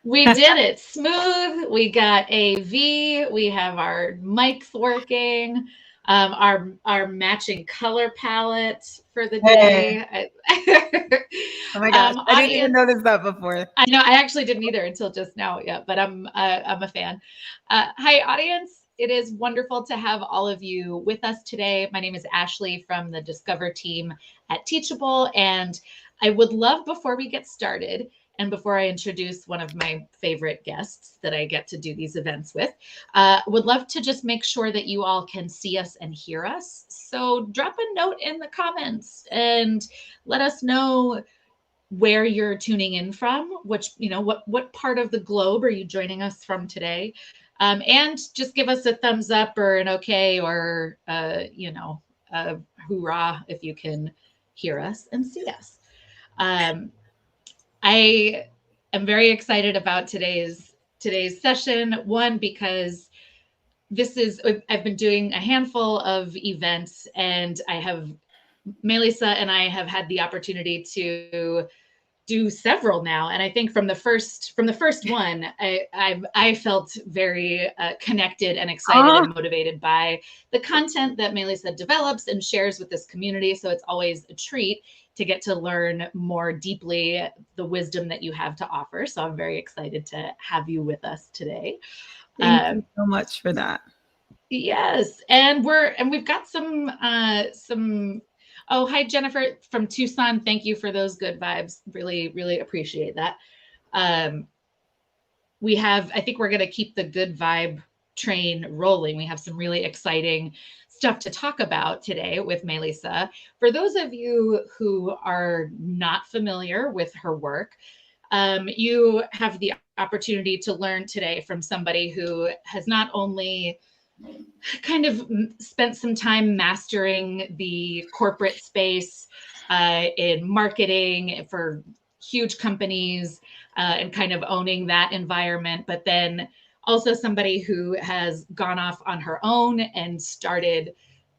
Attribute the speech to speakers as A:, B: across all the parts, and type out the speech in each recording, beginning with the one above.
A: We did it smooth. We got a V. We have our mics working. Our matching color palette for the
B: Hey.
A: day.
B: Oh my gosh, I didn't even
A: Audience,
B: notice that before.
A: I know I actually didn't either until just now. Yeah, but I'm a fan. Hi, audience. It is wonderful to have all of you with us today. My name is Ashley from the Discover team at Teachable, and I would love before we get started and before I introduce one of my favorite guests that I get to do these events with, would love to just make sure that you all can see us and hear us. So drop a note in the comments and let us know where you're tuning in from, which, what part of the globe are you joining us from today? And just give us a thumbs up or an okay or, hoorah if you can hear us and see us. Um, I am very excited about today's session. One, because I've been doing a handful of events, and Melissa and I have had the opportunity to do several now, and I think from the first one, I felt very connected and excited
B: Oh,
A: and motivated by the content that Melissa develops and shares with this community. So it's always a treat to get to learn more deeply the wisdom that you have to offer. So I'm very excited to have you with us today.
B: thank you
A: Um,
B: so much for that.
A: Yes, and we've got some. Oh, hi Jennifer from Tucson. Thank you for those good vibes. Really appreciate that. Um, I think we're going to keep the good vibe train rolling. We have some really exciting stuff to talk about today with Melissa. For those of you who are not familiar with her work, you have the opportunity to learn today from somebody who has not only kind of spent some time mastering the corporate space in marketing for huge companies and kind of owning that environment, but then also somebody who has gone off on her own and started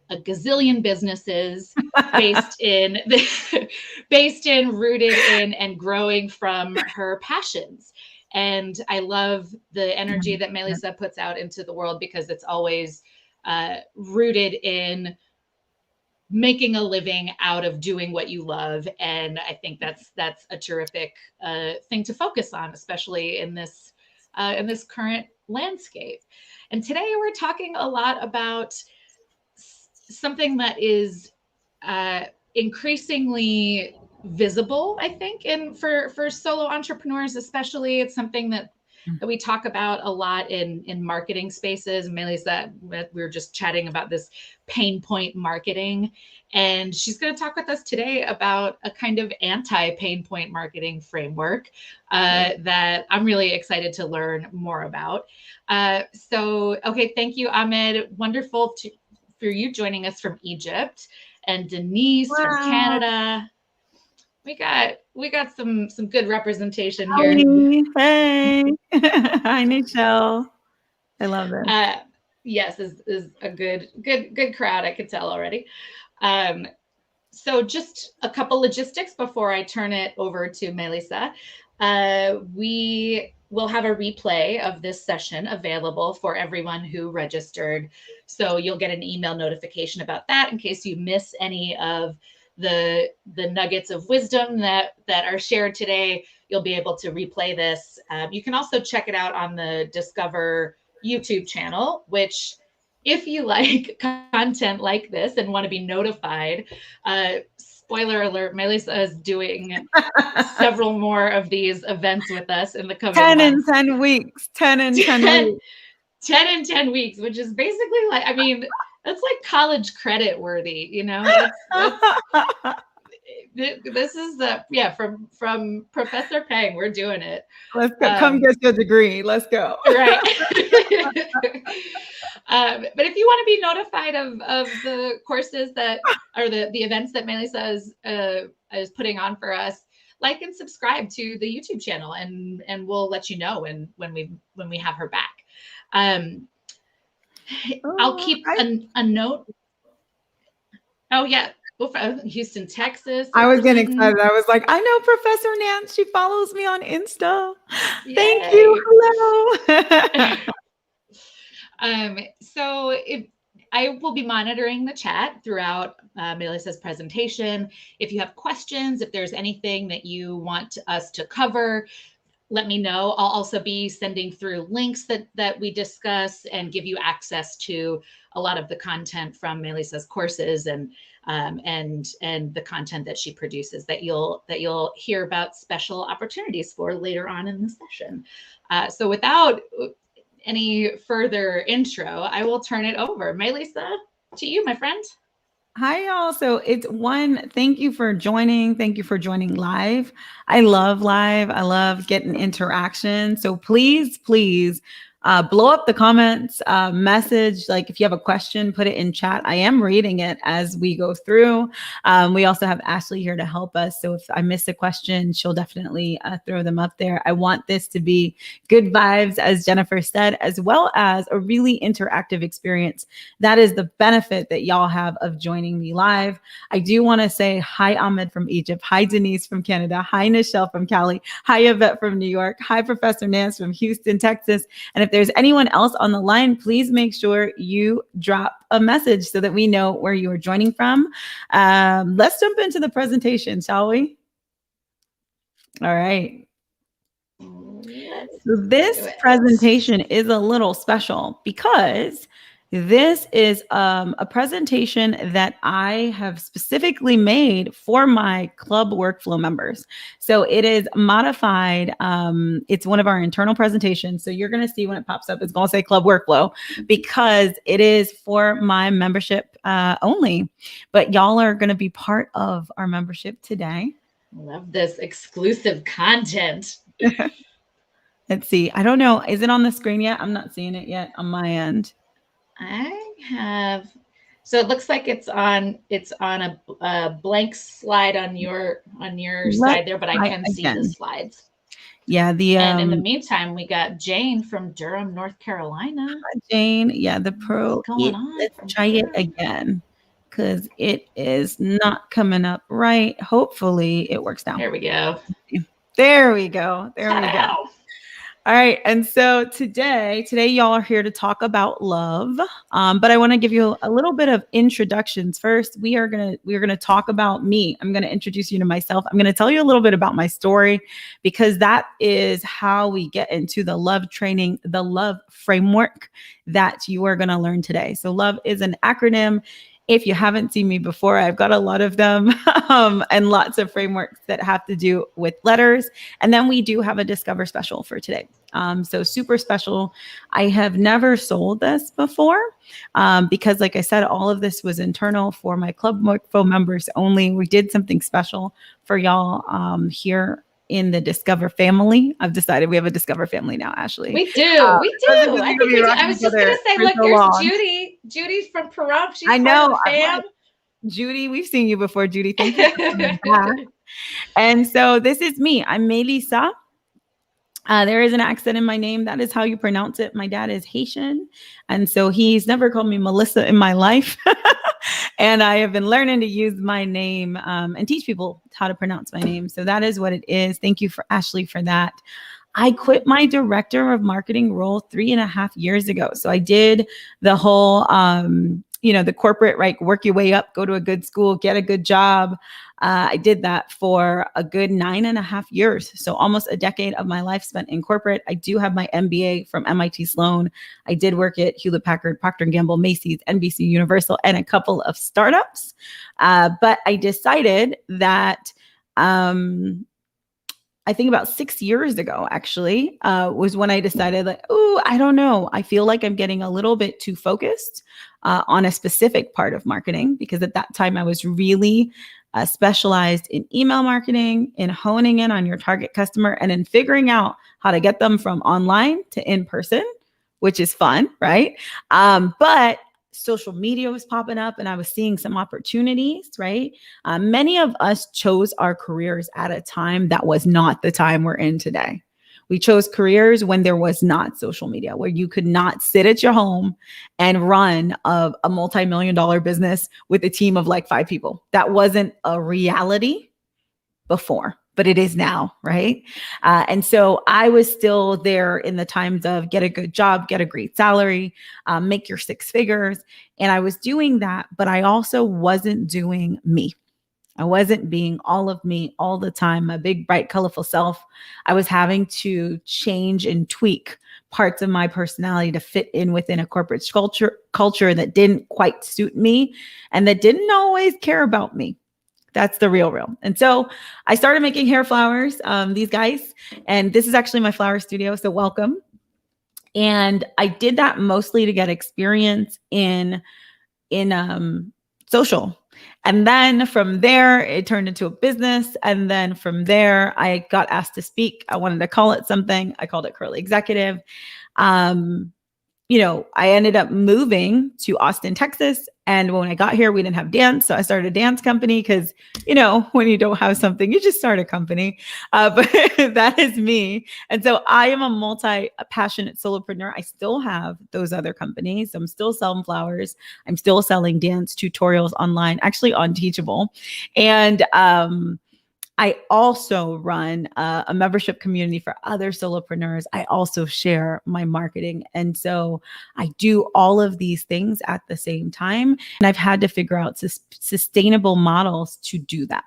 A: a gazillion businesses based in based in, rooted in, and growing from her passions. And I love the energy that Melissa puts out into the world because it's always rooted in making a living out of doing what you love. And I think that's a terrific thing to focus on, especially in this current landscape. And today we're talking a lot about something that is uh, increasingly visible, I think, and for solo entrepreneurs especially. It's something that we talk about a lot in marketing spaces. Melissa, we were just chatting about this pain point marketing, and she's going to talk with us today about a kind of anti pain point marketing framework that I'm really excited to learn more about. Okay, thank you, Ahmed. Wonderful for you joining us from Egypt, and Denise from
B: Wow.
A: Canada. We got some good representation here.
B: Hi. Hey. Hi, Nichelle. I love this.
A: Uh, yes, is a good crowd. I could tell already. Um, so just a couple logistics before I turn it over to Melissa. We will have a replay of this session available for everyone who registered. So you'll get an email notification about that in case you miss any of the nuggets of wisdom that are shared today. You'll be able to replay this. You can also check it out on the Discover YouTube channel, which if you like content like this and want to be notified, spoiler alert, Melissa is doing several more of these events with us in the coming
B: 10 in
A: months.
B: 10 weeks. 10 in 10
A: 10,
B: weeks.
A: 10 in 10 weeks, which is basically like, I mean, that's like college credit worthy, this is yeah, from Professor Peng. We're doing it.
B: Let's go. Come get your degree. Let's go.
A: Right. But if you want to be notified of the courses that or the events that Melissa is putting on for us, like and subscribe to the YouTube channel, and we'll let you know when we have her back. I'll
B: Oh,
A: keep a note. Oh yeah. from Houston, Texas.
B: I was getting
A: representing.
B: excited. I was like, I know Professor Nance. She follows me on Insta. Thank
A: Yay.
B: you. Hello.
A: So I will be monitoring the chat throughout Melissa's presentation. If you have questions, if there's anything that you want us to cover, let me know. I'll also be sending through links that we discuss and give you access to a lot of the content from Melissa's courses and the content that she produces that you'll hear about special opportunities for later on in the session. So without any further intro, I will turn it over. Melissa, to you, my friend.
B: Hi, y'all. So thank you for joining. Thank you for joining live. I love live. I love getting interaction. So please blow up the comments, message. Like if you have a question, put it in chat. I am reading it as we go through. We also have Ashley here to help us. So if I miss a question, she'll definitely throw them up there. I want this to be good vibes, as Jennifer said, as well as a really interactive experience. That is the benefit that y'all have of joining me live. I do want to say hi, Ahmed from Egypt. Hi, Denise from Canada. Hi, Nichelle from Cali. Hi, Yvette from New York. Hi, Professor Nance from Houston, Texas. And if there's anyone else on the line, please make sure you drop a message so that we know where you are joining from. Let's jump into the presentation, shall we? All right. So this presentation is a little special because this is a presentation that I have specifically made for my club workflow members. So it is modified. It's one of our internal presentations. So you're going to see when it pops up, it's going to say club workflow because it is for my membership only. But y'all are going to be part of our membership today.
A: Love this exclusive content.
B: Let's see. I don't know. Is it on the screen yet? I'm not seeing it yet on my end.
A: I have, so it looks like it's on a blank slide on your side there, but I can see the slides.
B: Yeah,
A: and in the meantime, we got Jane from Durham, North Carolina.
B: Hi, Jane. Yeah, the pro.
A: What's going on?
B: Let's try it again because it is not coming up right. Hopefully, it works now.
A: There we go.
B: There we go. There we go. All right. And so today y'all are here to talk about love. But I want to give you a little bit of introductions. First, we're going to talk about me. I'm going to introduce you to myself. I'm going to tell you a little bit about my story because that is how we get into the love training, the love framework that you are going to learn today. So love is an acronym. If you haven't seen me before, I've got a lot of them and lots of frameworks that have to do with letters. And then we do have a Discover special for today. So super special. I have never sold this before because like I said, all of this was internal for my Club Workflow members only. We did something special for y'all here in the Discover family. I've decided we have a Discover family now, Ashley.
A: We do. I think we do. I was just going to say, look, there's Judy. Judy's from Pahrump. She's part of the fam.
B: Judy, we've seen you before, Judy. Thank you for coming back. And so this is me. I'm Mélissa. There is an accent in my name. That is how you pronounce it. My dad is Haitian. And so he's never called me Melissa in my life. And I have been learning to use my name and teach people how to pronounce my name. So that is what it is. Thank you for Ashley for that. I quit my director of marketing role 3.5 years ago. So I did the whole, the corporate, right? Work your way up, go to a good school, get a good job. I did that for a good 9.5 years. So almost a decade of my life spent in corporate. I do have my MBA from MIT Sloan. I did work at Hewlett Packard, Procter & Gamble, Macy's, NBC Universal, and a couple of startups. But I decided that I think about 6 years ago, actually, was when I decided like, oh, I don't know. I feel like I'm getting a little bit too focused on a specific part of marketing because at that time I was really specialized in email marketing, in honing in on your target customer and in figuring out how to get them from online to in person, which is fun, right? But social media was popping up and I was seeing some opportunities, right? Many of us chose our careers at a time that was not the time we're in today. We chose careers when there was not social media, where you could not sit at your home and run a multi-million dollar business with a team of like 5 people. That wasn't a reality before, but it is now, right? And so I was still there in the times of get a good job, get a great salary, make your 6 figures. And I was doing that, but I also wasn't doing me. I wasn't being all of me all the time, my big, bright, colorful self. I was having to change and tweak parts of my personality to fit in within a corporate culture that didn't quite suit me and that didn't always care about me. That's the real. And so I started making hair flowers, these guys, and this is actually my flower studio. So welcome. And I did that mostly to get experience in social. And then from there, it turned into a business. And then from there, I got asked to speak. I wanted to call it something. I called it Curley Executive. I ended up moving to Austin, Texas. And when I got here, we didn't have dance. So I started a dance company because, when you don't have something, you just start a company. But that is me. And so I am a multi-passionate solopreneur. I still have those other companies. I'm still selling flowers. I'm still selling dance tutorials online, actually on Teachable. And I also run a membership community for other solopreneurs. I also share my marketing. And so I do all of these things at the same time. And I've had to figure out sustainable models to do that.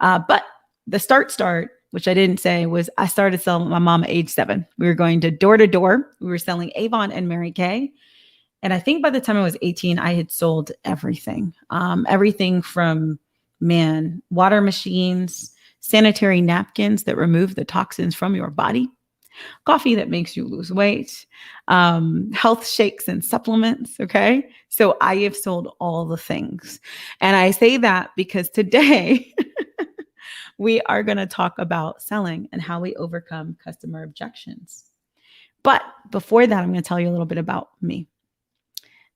B: But the start, which I didn't say, was I started selling my mom at age 7. We were going to door. We were selling Avon and Mary Kay. And I think by the time I was 18, I had sold everything. Everything from, water machines, sanitary napkins that remove the toxins from your body, coffee that makes you lose weight, health shakes and supplements. Okay. So I have sold all the things. And I say that because today we are going to talk about selling and how we overcome customer objections. But before that, I'm going to tell you a little bit about me.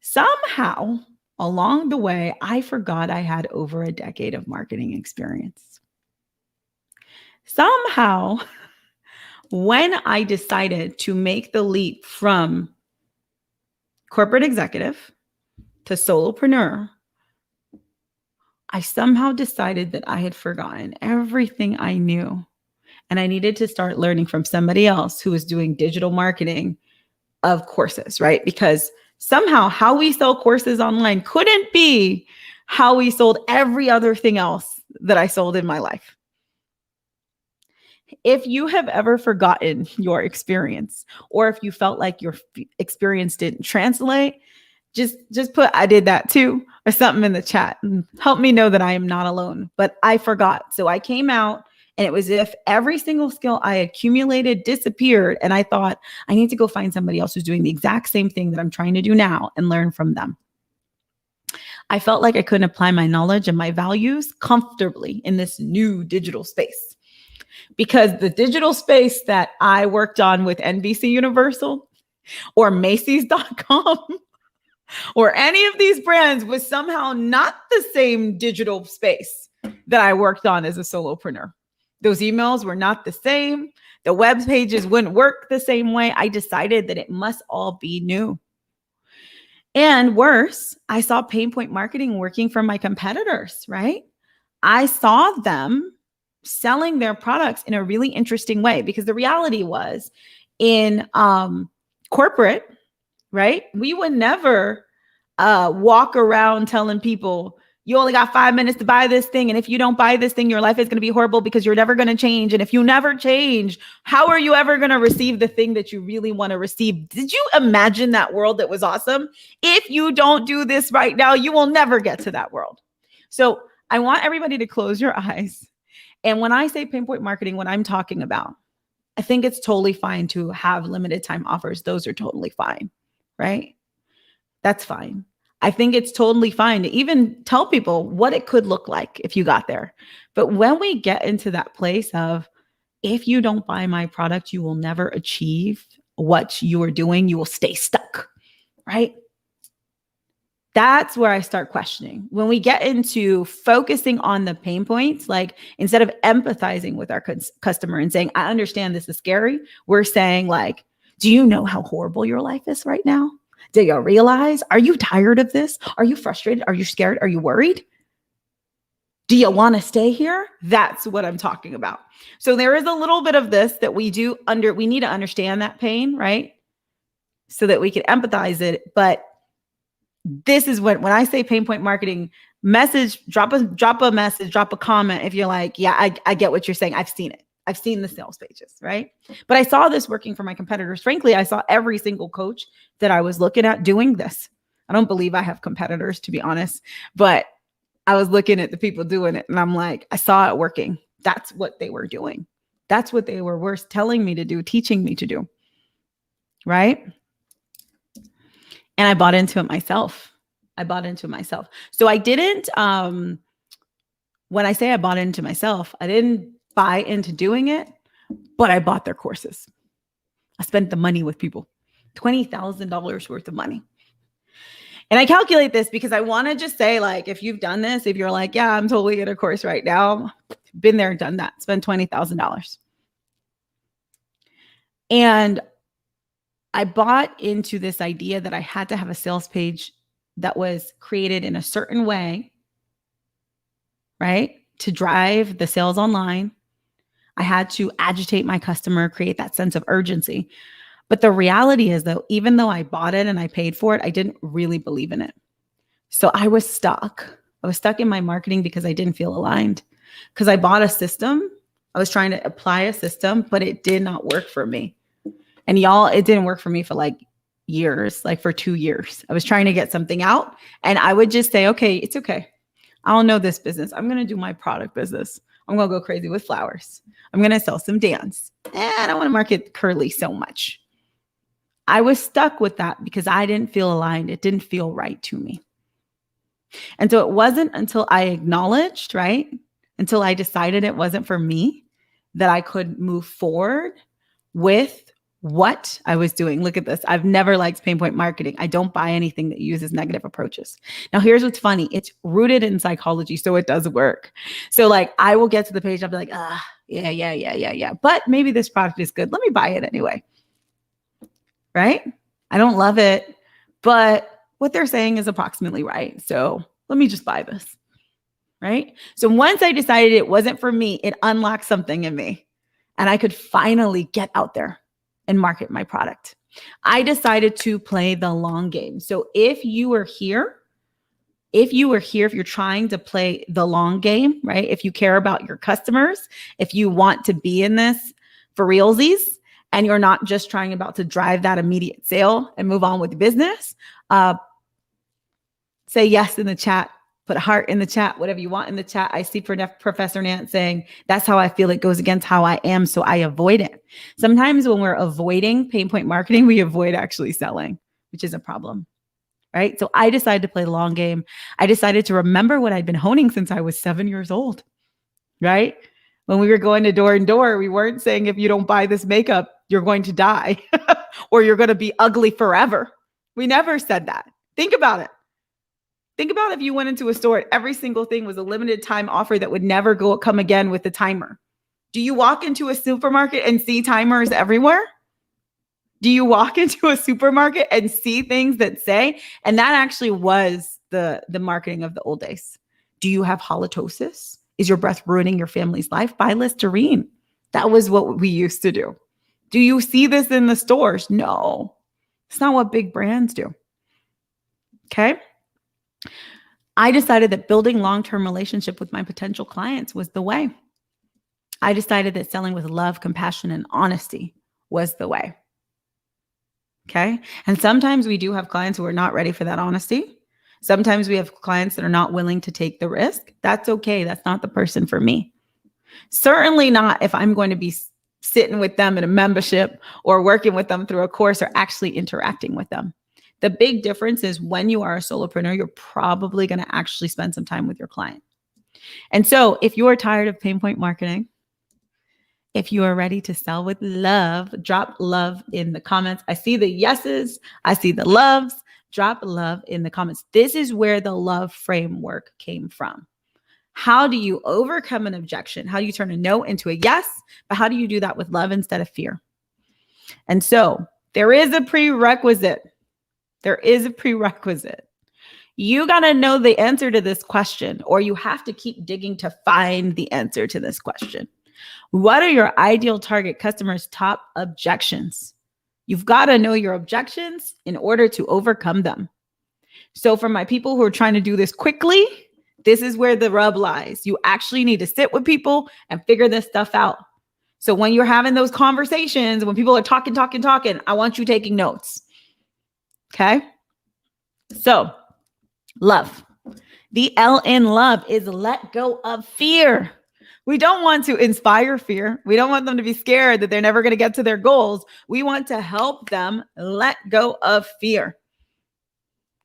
B: Somehow along the way, I forgot I had over a decade of marketing experience. Somehow, when I decided to make the leap from corporate executive to solopreneur, I somehow decided that I had forgotten everything I knew. And I needed to start learning from somebody else who was doing digital marketing of courses, right? Because somehow how we sell courses online couldn't be how we sold every other thing else that I sold in my life. If you have ever forgotten your experience, or if you felt like your experience didn't translate, just put, I did that too, or something in the chat and help me know that I am not alone. But I forgot. So I came out and it was as if every single skill I accumulated disappeared. And I thought, I need to go find somebody else who's doing the exact same thing that I'm trying to do now and learn from them. I felt like I couldn't apply my knowledge and my values comfortably in this new digital space. Because the digital space that I worked on with NBC Universal or Macy's.com or any of these brands was somehow not the same digital space that I worked on as a solopreneur. Those emails were not the same. The web pages wouldn't work the same way. I decided that it must all be new. And worse, I saw pain point marketing working for my competitors, right? I saw them selling their products in a really interesting way, because the reality was in corporate, right? We would never walk around telling people, you only got 5 minutes to buy this thing. And if you don't buy this thing, your life is going to be horrible because you're never going to change. And if you never change, how are you ever going to receive the thing that you really want to receive? Did you imagine that world that was awesome? If you don't do this right now, you will never get to that world. So I want everybody to close your eyes. And when I say pinpoint marketing, what I'm talking about, I think it's totally fine to have limited time offers. Those are totally fine, right? That's fine. I think it's totally fine to even tell people what it could look like if you got there. But when we get into that place of, if you don't buy my product, you will never achieve what you are doing. You will stay stuck, right? That's where I start questioning. When we get into focusing on the pain points, like instead of empathizing with our customer and saying, I understand this is scary, we're saying like, do you know how horrible your life is right now? Do you realize? Are you tired of this? Are you frustrated? Are you scared? Are you worried? Do you want to stay here? That's what I'm talking about. So there is a little bit of this that we need to understand that pain, right? So that we can empathize it. But this is when I say pain point marketing, drop a message, drop a comment. If you're like, yeah, I get what you're saying. I've seen it. I've seen the sales pages, right? But I saw this working for my competitors. Frankly, I saw every single coach that I was looking at doing this. I don't believe I have competitors, to be honest, but I was looking at the people doing it and I'm like, I saw it working. That's what they were doing. That's what they were telling me to do, teaching me to do, right? And I bought into it myself. So I didn't, when I say I bought into myself, I didn't buy into doing it, but I bought their courses. I spent the money with people, $20,000 worth of money. And I calculate this because I want to just say, like, if you've done this, if you're like, yeah, I'm totally in a course right now, been there and done that, spend $20,000. And I bought into this idea that I had to have a sales page that was created in a certain way, right? To drive the sales online. I had to agitate my customer, create that sense of urgency. But the reality is, though, even though I bought it and I paid for it, I didn't really believe in it. So I was stuck. I was stuck in my marketing because I didn't feel aligned. Because I bought a system. I was trying to apply a system, but it did not work for me. And y'all, it didn't work for me for like years, like for 2 years. I was trying to get something out and I would just say, okay, it's okay. I don't know this business. I'm going to do my product business. I'm going to go crazy with flowers. I'm going to sell some dance. I don't want to market Curley so much. I was stuck with that because I didn't feel aligned. It didn't feel right to me. And so it wasn't until I acknowledged, right? Until I decided it wasn't for me that I could move forward with what I was doing. Look at this. I've never liked pain point marketing. I don't buy anything that uses negative approaches. Now, here's what's funny. It's rooted in psychology, so it does work. So like I will get to the page, I'll be like, yeah. But maybe this product is good. Let me buy it anyway. Right? I don't love it, but what they're saying is approximately right. So let me just buy this. Right? So once I decided it wasn't for me, it unlocked something in me and I could finally get out there and market my product. I decided to play the long game. So if you're trying to play the long game, right? If you care about your customers, if you want to be in this for realsies, and you're not just trying about to drive that immediate sale and move on with the business, say yes in the chat. Put a heart in the chat, whatever you want in the chat. I see Professor Nance saying, that's how I feel. It goes against how I am, so I avoid it. Sometimes when we're avoiding pain point marketing, we avoid actually selling, which is a problem, right? So I decided to play the long game. I decided to remember what I'd been honing since I was 7 years old, right? When we were going to door and door, we weren't saying, if you don't buy this makeup, you're going to die or you're going to be ugly forever. We never said that. Think about it. Think about if you went into a store and every single thing was a limited time offer that would never come again with the timer. Do you walk into a supermarket and see timers everywhere? Do you walk into a supermarket and see things that say, and that actually was the marketing of the old days. Do you have halitosis? Is your breath ruining your family's life? Buy Listerine. That was what we used to do. Do you see this in the stores? No, it's not what big brands do. Okay. I decided that building long-term relationship with my potential clients was the way. I decided that selling with love, compassion, and honesty was the way. Okay. And sometimes we do have clients who are not ready for that honesty. Sometimes we have clients that are not willing to take the risk. That's okay. That's not the person for me. Certainly not if I'm going to be sitting with them in a membership or working with them through a course or actually interacting with them. The big difference is when you are a solopreneur, you're probably going to actually spend some time with your client. And so if you are tired of pain point marketing, if you are ready to sell with love, drop love in the comments. I see the yeses. I see the loves. Drop love in the comments. This is where the love framework came from. How do you overcome an objection? How do you turn a no into a yes? But how do you do that with love instead of fear? And so there is a prerequisite. There is a prerequisite. You got to know the answer to this question, or you have to keep digging to find the answer to this question. What are your ideal target customers' top objections? You've got to know your objections in order to overcome them. So for my people who are trying to do this quickly, this is where the rub lies. You actually need to sit with people and figure this stuff out. So when you're having those conversations, when people are talking, I want you taking notes. Okay? So love. The L in love is let go of fear. We don't want to inspire fear. We don't want them to be scared that they're never going to get to their goals. We want to help them let go of fear.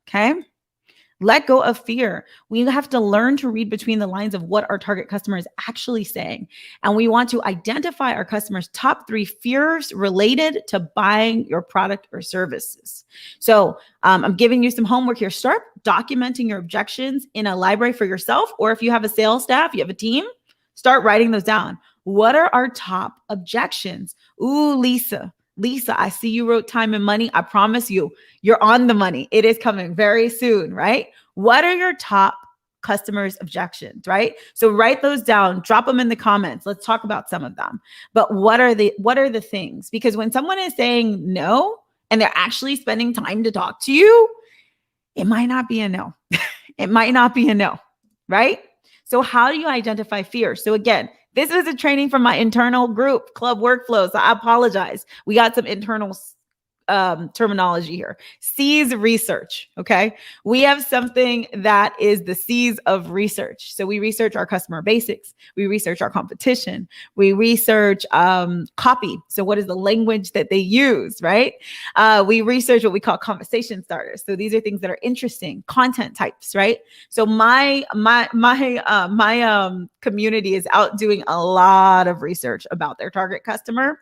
B: Okay? Let go of fear. We have to learn to read between the lines of what our target customer is actually saying. And we want to identify our customers' top 3 fears related to buying your product or services. So I'm giving you some homework here. Start documenting your objections in a library for yourself, or if you have a sales staff, you have a team, start writing those down. What are our top objections? Ooh, Lisa, I see you wrote time and money. I promise you, you're on the money. It is coming very soon, right? What are your top customers' objections, right? So write those down, drop them in the comments. Let's talk about some of them. But what are the things? Because when someone is saying no and they're actually spending time to talk to you, it might not be a no. It might not be a no, right? So how do you identify fear? So again, this is a training from my internal group, Club Workflows. So I apologize. We got some internal terminology here. C's research. Okay. We have something that is the C's of research. So we research our customer basics. We research our competition. We research copy. So what is the language that they use, right? We research what we call conversation starters. So these are things that are interesting, content types, right? So my community is out doing a lot of research about their target customer.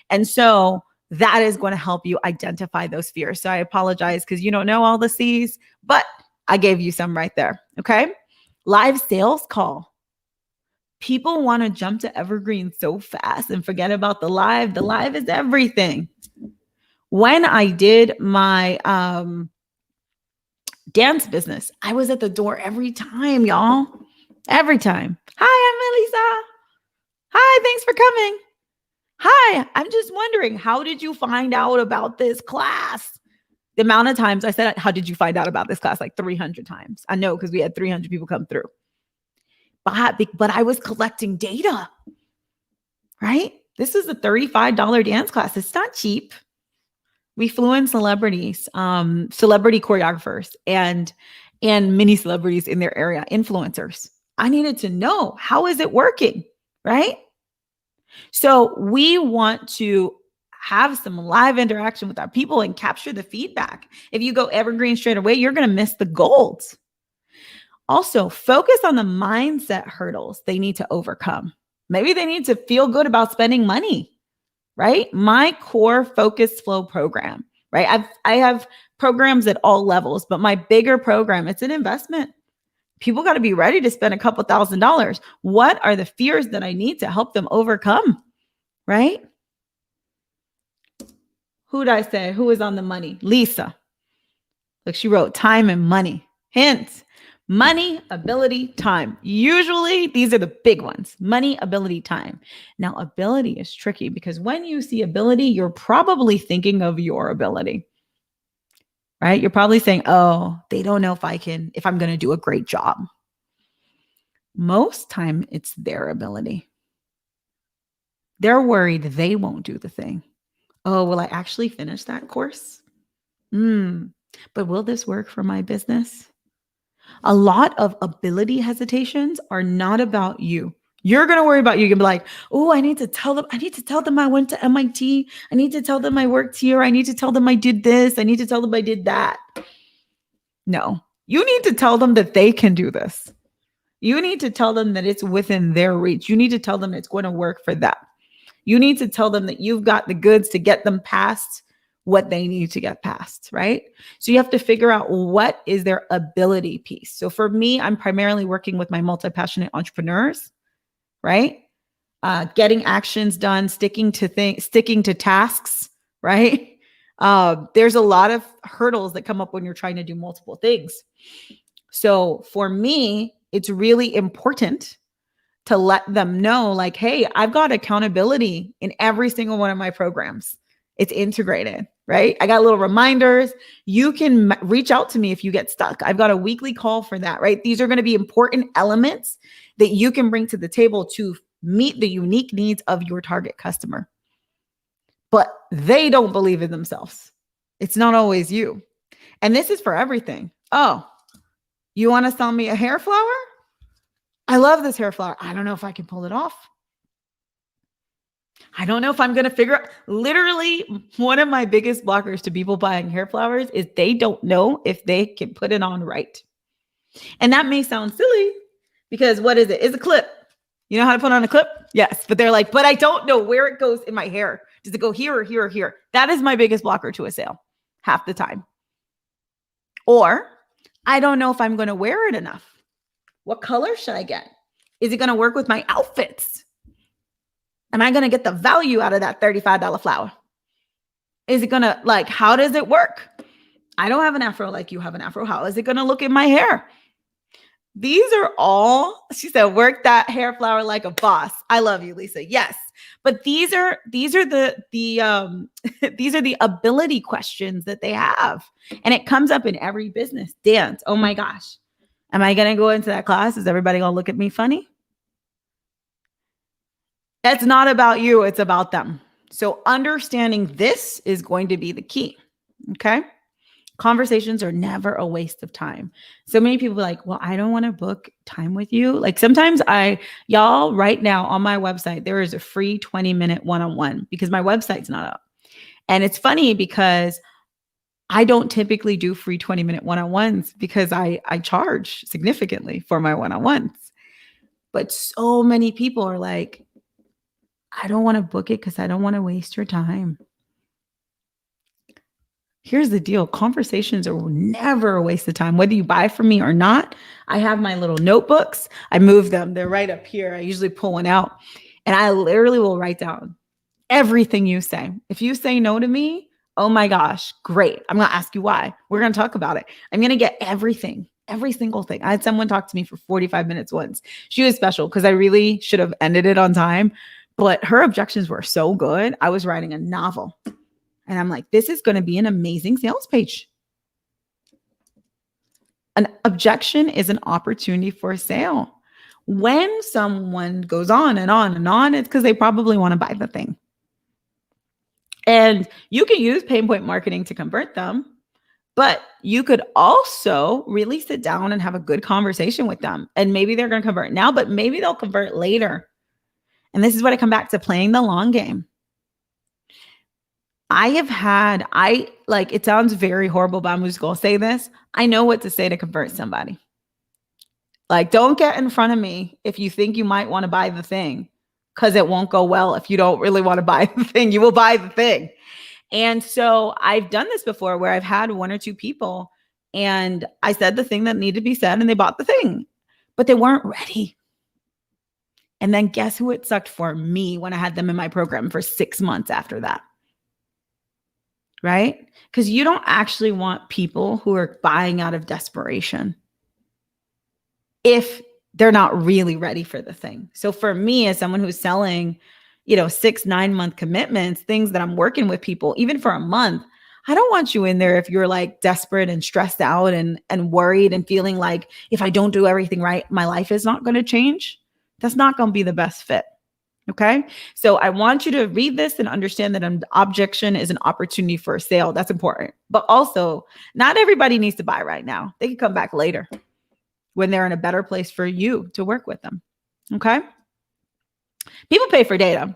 B: And so that is going to help you identify those fears. So I apologize because you don't know all the C's, but I gave you some right there. Okay. Live sales call. People want to jump to evergreen so fast and forget about the live. The live is everything. When I did my dance business, I was at the door every time, y'all. Every time. Hi, I'm Mélissa. Hi, thanks for coming. Hi, I'm just wondering, how did you find out about this class? The amount of times I said, how did you find out about this class? Like 300 times. I know, because we had 300 people come through. But I was collecting data, right? This is a $35 dance class. It's not cheap. We flew in celebrities, celebrity choreographers, and mini celebrities in their area, influencers. I needed to know, how is it working, right? So we want to have some live interaction with our people and capture the feedback. If you go evergreen straight away, you're going to miss the gold. Also, focus on the mindset hurdles they need to overcome. Maybe they need to feel good about spending money, right? My core focus flow program, right? I have programs at all levels, but my bigger program, it's an investment. People got to be ready to spend a couple $1,000s. What are the fears that I need to help them overcome? Right? Who did I say? Who is on the money? Lisa. Look, she wrote time and money. Hint: money, ability, time. Usually these are the big ones. Money, ability, time. Now, ability is tricky because when you see ability, you're probably thinking of your ability. Right? You're probably saying, oh, they don't know if I'm going to do a great job. Most time it's their ability. They're worried they won't do the thing. Oh, will I actually finish that course? But will this work for my business? A lot of ability hesitations are not about you. You're going to worry about you. You're going to be like, oh, I need to tell them I went to MIT. I need to tell them I worked here. I need to tell them I did this. I need to tell them I did that. No, you need to tell them that they can do this. You need to tell them that it's within their reach. You need to tell them it's going to work for them. You need to tell them that you've got the goods to get them past what they need to get past, right? So you have to figure out what is their ability piece. So for me, I'm primarily working with my multi-passionate entrepreneurs, right? Getting actions done, sticking to tasks, right? There's a lot of hurdles that come up when you're trying to do multiple things. So for me, it's really important to let them know, like, hey, I've got accountability in every single one of my programs. It's integrated, right? I got little reminders. You can reach out to me if you get stuck. I've got a weekly call for that, right? These are going to be important elements that you can bring to the table to meet the unique needs of your target customer. But they don't believe in themselves. It's not always you. And this is for everything. Oh, you want to sell me a hair flower? I love this hair flower. I don't know if I can pull it off. I don't know if I'm going to figure out. Literally, one of my biggest blockers to people buying hair flowers is they don't know if they can put it on right. And that may sound silly because what is it? It's a clip. You know how to put on a clip? Yes. But they're like, but I don't know where it goes in my hair. Does it go here or here or here? That is my biggest blocker to a sale half the time. Or I don't know if I'm going to wear it enough. What color should I get? Is it going to work with my outfits? Am I going to get the value out of that $35 flower? Is it going to, like, how does it work? I don't have an afro like you have an afro. How is it going to look in my hair? These are all, she said, work that hair flower like a boss. I love you, Lisa. Yes. But these are the these are the ability questions that they have. And it comes up in every business. Dance. Oh my gosh. Am I going to go into that class? Is everybody going to look at me funny? It's not about you. It's about them. So understanding this is going to be the key. Okay. Conversations are never a waste of time. So many people are like, well, I don't want to book time with you. Like sometimes y'all right now on my website, there is a free 20-minute one-on-one because my website's not up. And it's funny because I don't typically do free 20-minute one-on-ones because I charge significantly for my one-on-ones. But so many people are like, I don't want to book it because I don't want to waste your time. Here's the deal. Conversations are never a waste of time. Whether you buy from me or not, I have my little notebooks. I move them. They're right up here. I usually pull one out and I literally will write down everything you say. If you say no to me, oh my gosh, great. I'm going to ask you why. We're going to talk about it. I'm going to get everything, every single thing. I had someone talk to me for 45 minutes once. She was special because I really should have ended it on time, but her objections were so good. I was writing a novel. And I'm like, this is going to be an amazing sales page. An objection is an opportunity for a sale. When someone goes on and on and on, it's because they probably want to buy the thing. And you can use pain point marketing to convert them, but you could also really sit down and have a good conversation with them. And maybe they're going to convert now, but maybe they'll convert later. And this is what I come back to, playing the long game. It sounds very horrible, but I'm just going to say this. I know what to say to convert somebody. Like, don't get in front of me if you think you might want to buy the thing, because it won't go well if you don't really want to buy the thing. You will buy the thing. And so I've done this before where I've had one or two people and I said the thing that needed to be said and they bought the thing, but they weren't ready. And then guess who it sucked for? Me, when I had them in my program for 6 months after that. Right? Because you don't actually want people who are buying out of desperation if they're not really ready for the thing. So for me, as someone who's selling, 6-9 month commitments, things that I'm working with people, even for a month, I don't want you in there if you're like desperate and stressed out and worried and feeling like if I don't do everything right, my life is not going to change. That's not going to be the best fit. Okay. So I want you to read this and understand that an objection is an opportunity for a sale. That's important. But also, not everybody needs to buy right now. They can come back later when they're in a better place for you to work with them. Okay. People pay for data.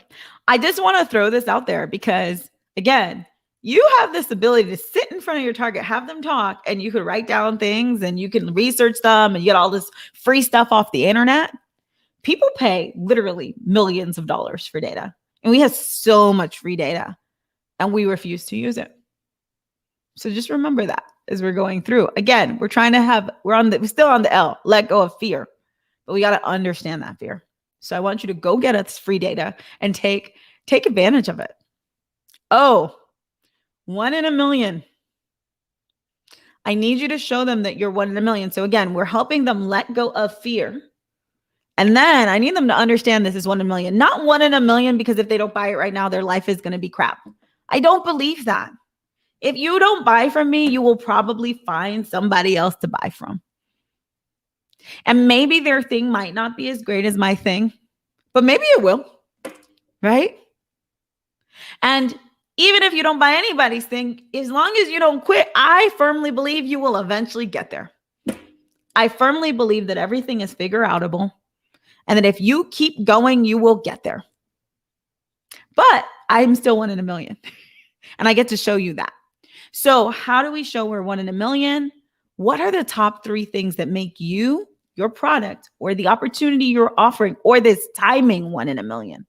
B: I just want to throw this out there because, again, you have this ability to sit in front of your target, have them talk, and you can write down things and you can research them and get all this free stuff off the internet. People pay literally millions of dollars for data. And we have so much free data and we refuse to use it. So just remember that as we're going through. Again, we're still on the L, let go of fear, but we got to understand that fear. So I want you to go get us free data and take advantage of it. Oh, 1 in a million. I need you to show them that you're 1 in a million. So again, we're helping them let go of fear. And then I need them to understand this is 1 in a million, not 1 in a million, because if they don't buy it right now, their life is going to be crap. I don't believe that. If you don't buy from me, you will probably find somebody else to buy from. And maybe their thing might not be as great as my thing, but maybe it will, right? And even if you don't buy anybody's thing, as long as you don't quit, I firmly believe you will eventually get there. I firmly believe that everything is figure outable, and that if you keep going, you will get there. But I'm still 1 in a million, and I get to show you that. So how do we show we're 1 in a million? What are the top 3 things that make you, your product, or the opportunity you're offering, or this timing 1 in a million?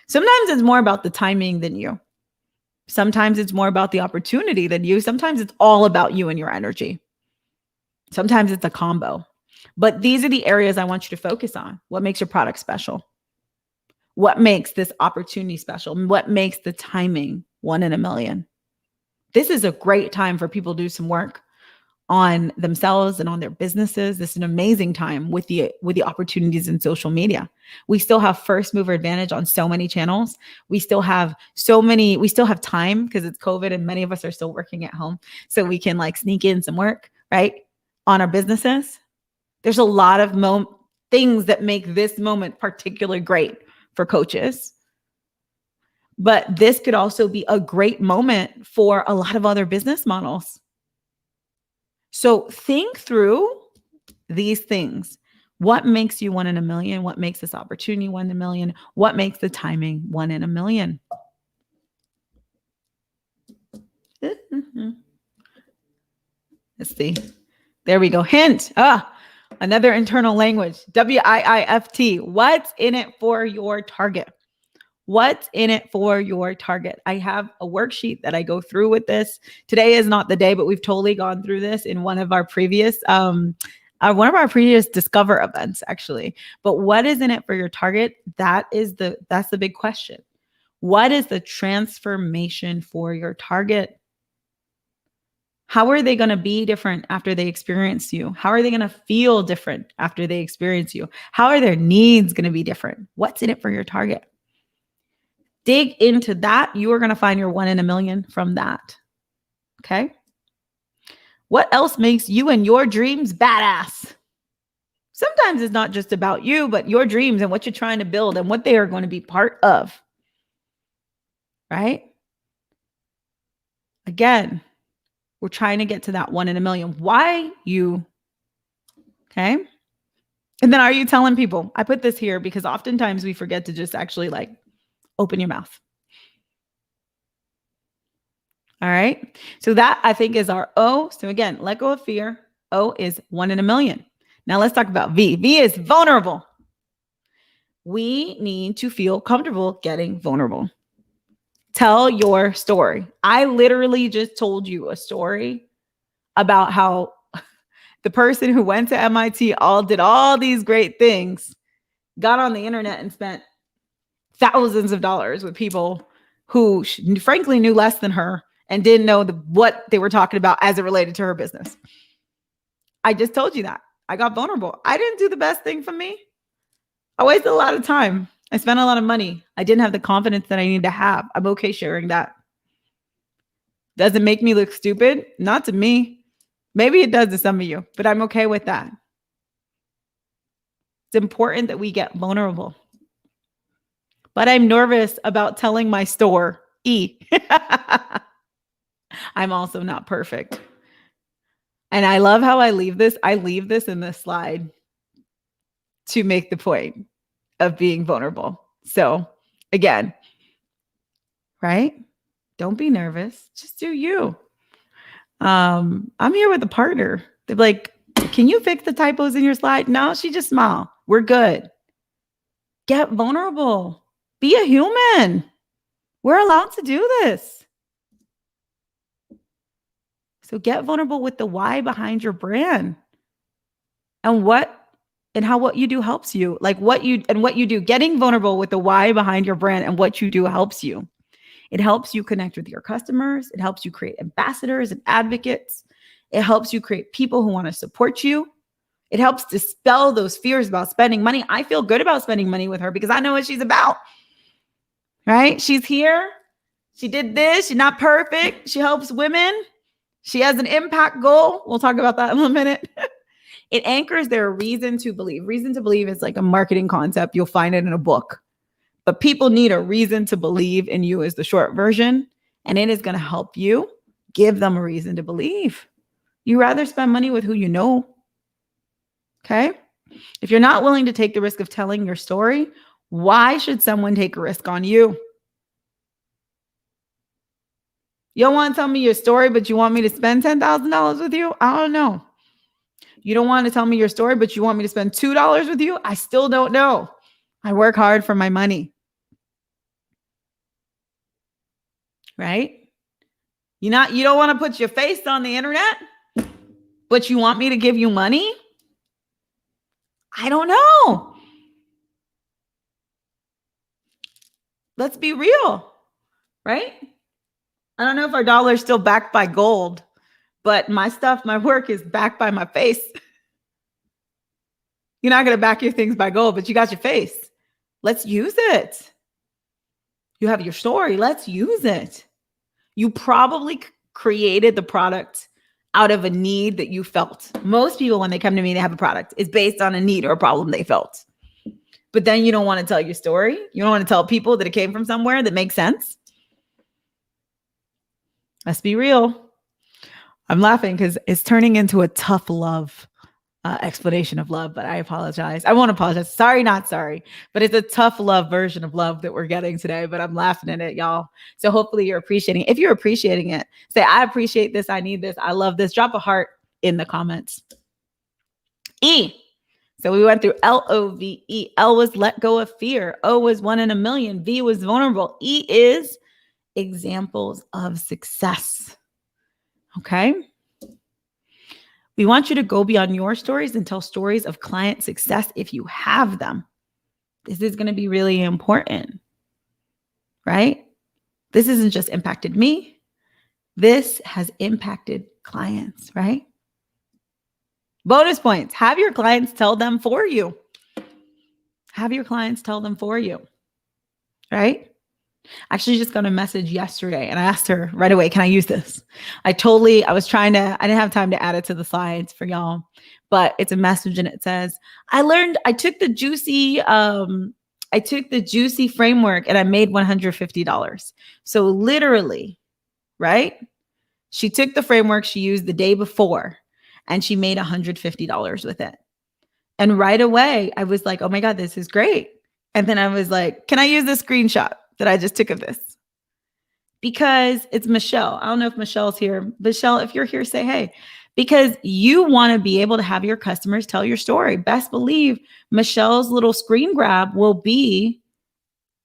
B: Sometimes it's more about the timing than you. Sometimes it's more about the opportunity than you. Sometimes it's all about you and your energy. Sometimes it's a combo. But these are the areas I want you to focus on. What makes your product special? What makes this opportunity special? What makes the timing 1 in a million? This is a great time for people to do some work on themselves and on their businesses. This is an amazing time with the opportunities in social media. We still have first mover advantage on so many channels. We still have time because it's COVID and many of us are still working at home. So we can like sneak in some work, right? On our businesses. There's a lot of things that make this moment particularly great for coaches. But this could also be a great moment for a lot of other business models. So think through these things. What makes you 1 in a million? What makes this opportunity 1 in a million? What makes the timing 1 in a million? Let's see. There we go. Hint. Another internal language. WIIFT. What's in it for your target? What's in it for your target? I have a worksheet that I go through with this. Today is not the day, but we've totally gone through this in one of our previous Discover events, actually. But what is in it for your target? That's the big question. What is the transformation for your target? How are they going to be different after they experience you? How are they going to feel different after they experience you? How are their needs going to be different? What's in it for your target? Dig into that. You are going to find your 1 in a million from that. Okay. What else makes you and your dreams badass? Sometimes it's not just about you, but your dreams and what you're trying to build and what they are going to be part of. Right? Again, we're trying to get to that 1 in a million. Why you? Okay. And then are you telling people? I put this here because oftentimes we forget to just actually like open your mouth. All right. So that I think is our O. So again, let go of fear. O is 1 in a million. Now let's talk about V. V is vulnerable. We need to feel comfortable getting vulnerable. Tell your story. I literally just told you a story about how the person who went to MIT did all these great things, got on the internet and spent thousands of dollars with people who frankly knew less than her and didn't know what they were talking about as it related to her business. I just told you that. I got vulnerable. I didn't do the best thing for me. I wasted a lot of time. I spent a lot of money. I didn't have the confidence that I need to have. I'm okay sharing that. Does it make me look stupid? Not to me. Maybe it does to some of you, but I'm okay with that. It's important that we get vulnerable. But I'm nervous about telling my store. E. I'm also not perfect. And I love how I leave this. I leave this in this slide to make the point of being vulnerable. So again, right? Don't be nervous. Just do you. I'm here with a partner. They're like, can you fix the typos in your slide? No, she just smiled. We're good. Get vulnerable. Be a human. We're allowed to do this. So get vulnerable with the why behind your brand and how what you do helps you. Like what you do, getting vulnerable with the why behind your brand and what you do helps you. It helps you connect with your customers. It helps you create ambassadors and advocates. It helps you create people who want to support you. It helps dispel those fears about spending money. I feel good about spending money with her because I know what she's about, right? She's here. She did this. She's not perfect. She helps women. She has an impact goal. We'll talk about that in a minute. It anchors their reason to believe. Reason to believe is like a marketing concept. You'll find it in a book. But people need a reason to believe in you is the short version. And it is going to help you give them a reason to believe. You rather spend money with who you know. Okay? If you're not willing to take the risk of telling your story, why should someone take a risk on you? You don't want to tell me your story, but you want me to spend $10,000 with you? I don't know. You don't want to tell me your story, but you want me to spend $2 with you? I still don't know. I work hard for my money. Right? You don't want to put your face on the internet, but you want me to give you money? I don't know. Let's be real, right? I don't know if our dollar is still backed by gold, but my work is backed by my face. You're not going to back your things by gold, but you got your face. Let's use it. You have your story. Let's use it. You probably created the product out of a need that you felt. Most people, when they come to me, they have a product. It's based on a need or a problem they felt. But then you don't want to tell your story. You don't want to tell people that it came from somewhere that makes sense. Let's be real. I'm laughing because it's turning into a tough love explanation of love, but I apologize. I won't apologize. Sorry, not sorry. But it's a tough love version of love that we're getting today, but I'm laughing at it, y'all. So hopefully you're appreciating it. If you're appreciating it, say, I appreciate this. I need this. I love this. Drop a heart in the comments. E. So we went through LOVE. L was let go of fear. O was 1 in a million. V was vulnerable. E is examples of success. Okay. We want you to go beyond your stories and tell stories of client success if you have them. This is going to be really important, right? This isn't just impacted me. This has impacted clients, right? Bonus points. Have your clients tell them for you. Have your clients tell them for you, right? Actually just got a message yesterday and I asked her right away, can I use this? I didn't have time to add it to the slides for y'all, but it's a message and it says, I took the juicy framework and I made $150. So literally, right? She took the framework she used the day before and she made $150 with it. And right away I was like, oh my God, this is great. And then I was like, can I use this screenshot that I just took of this? Because it's Michelle. I don't know if Michelle's here. Michelle, if you're here, say hey. Because you want to be able to have your customers tell your story. Best believe Michelle's little screen grab will be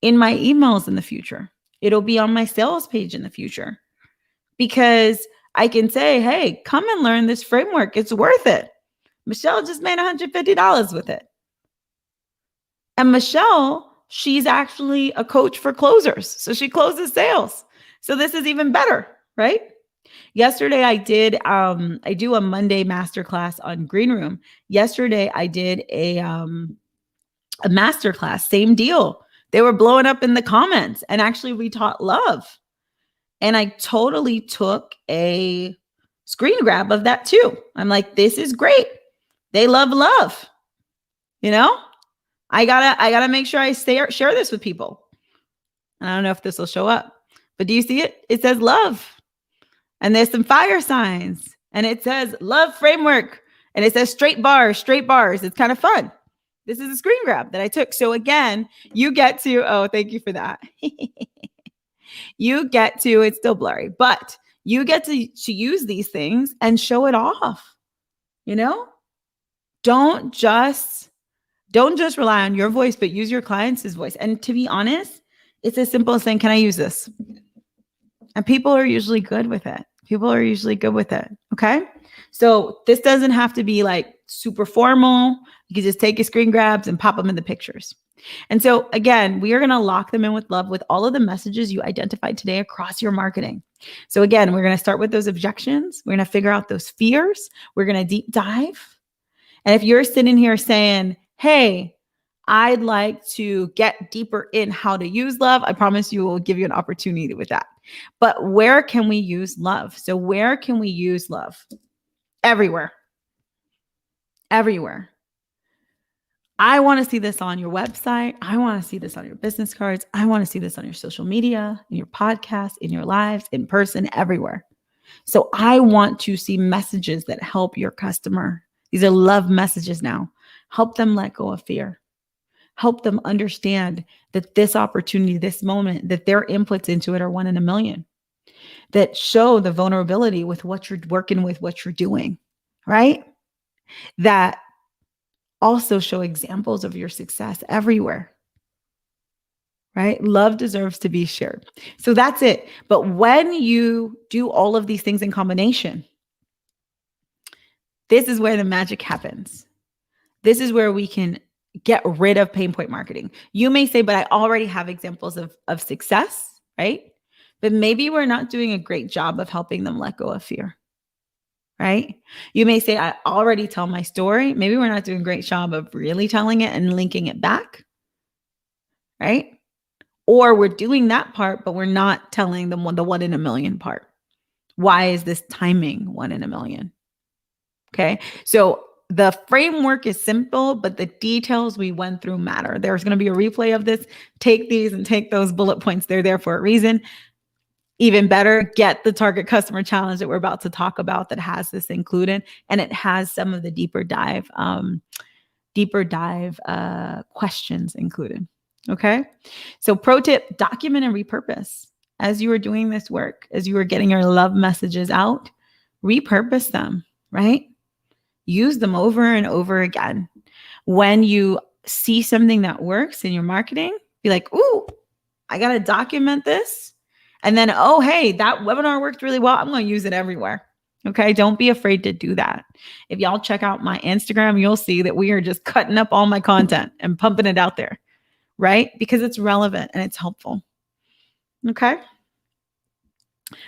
B: in my emails in the future. It'll be on my sales page in the future. Because I can say, hey, come and learn this framework. It's worth it. Michelle just made $150 with it. And Michelle, she's actually a coach for closers. So she closes sales. So this is even better, right? Yesterday I do a Monday masterclass on Green Room. Yesterday I did a masterclass, same deal. They were blowing up in the comments and actually we taught love. And I totally took a screen grab of that too. I'm like, this is great. They love love. You know? I gotta make sure I share this with people. I don't know if this will show up, but do you see it? It says love. And there's some fire signs. And it says love framework. And it says straight bars. It's kind of fun. This is a screen grab that I took. So again, you get to, oh, thank you for that. You get to, it's still blurry, but you get to use these things and show it off. You know? Don't just rely on your voice, but use your client's voice. And to be honest, it's as simple as saying, can I use this? And people are usually good with it. People are usually good with it. Okay. So this doesn't have to be like super formal. You can just take your screen grabs and pop them in the pictures. And so again, we are going to lock them in with love with all of the messages you identified today across your marketing. So again, we're going to start with those objections. We're going to figure out those fears. We're going to deep dive. And if you're sitting here saying, hey, I'd like to get deeper in how to use love, I promise you we'll give you an opportunity with that. But where can we use love? So where can we use love? Everywhere. Everywhere. I want to see this on your website. I want to see this on your business cards. I want to see this on your social media, in your podcast, in your lives, in person, everywhere. So I want to see messages that help your customer. These are love messages now. Help them let go of fear. Help them understand that this opportunity, this moment, that their inputs into it are 1 in a million. That show the vulnerability with what you're working with, what you're doing, right? That also show examples of your success everywhere, right? Love deserves to be shared. So that's it. But when you do all of these things in combination, this is where the magic happens. This is where we can get rid of pain point marketing. You may say, but I already have examples of success, right? But maybe we're not doing a great job of helping them let go of fear, right? You may say, I already tell my story. Maybe we're not doing a great job of really telling it and linking it back, right? Or we're doing that part, but we're not telling them the 1 in a million part. Why is this timing 1 in a million? Okay. So the framework is simple, but the details we went through matter. There's going to be a replay of this. Take these and take those bullet points. They're there for a reason. Even better, get the target customer challenge that we're about to talk about that has this included. And it has some of the deeper dive questions included. Okay. So pro tip, document and repurpose. As you are doing this work, as you are getting your love messages out, repurpose them, right? Use them over and over again. When you see something that works in your marketing, be like, ooh, I got to document this. And then, oh, hey, that webinar worked really well. I'm going to use it everywhere. Okay. Don't be afraid to do that. If y'all check out my Instagram, you'll see that we are just cutting up all my content and pumping it out there, right? Because it's relevant and it's helpful. Okay.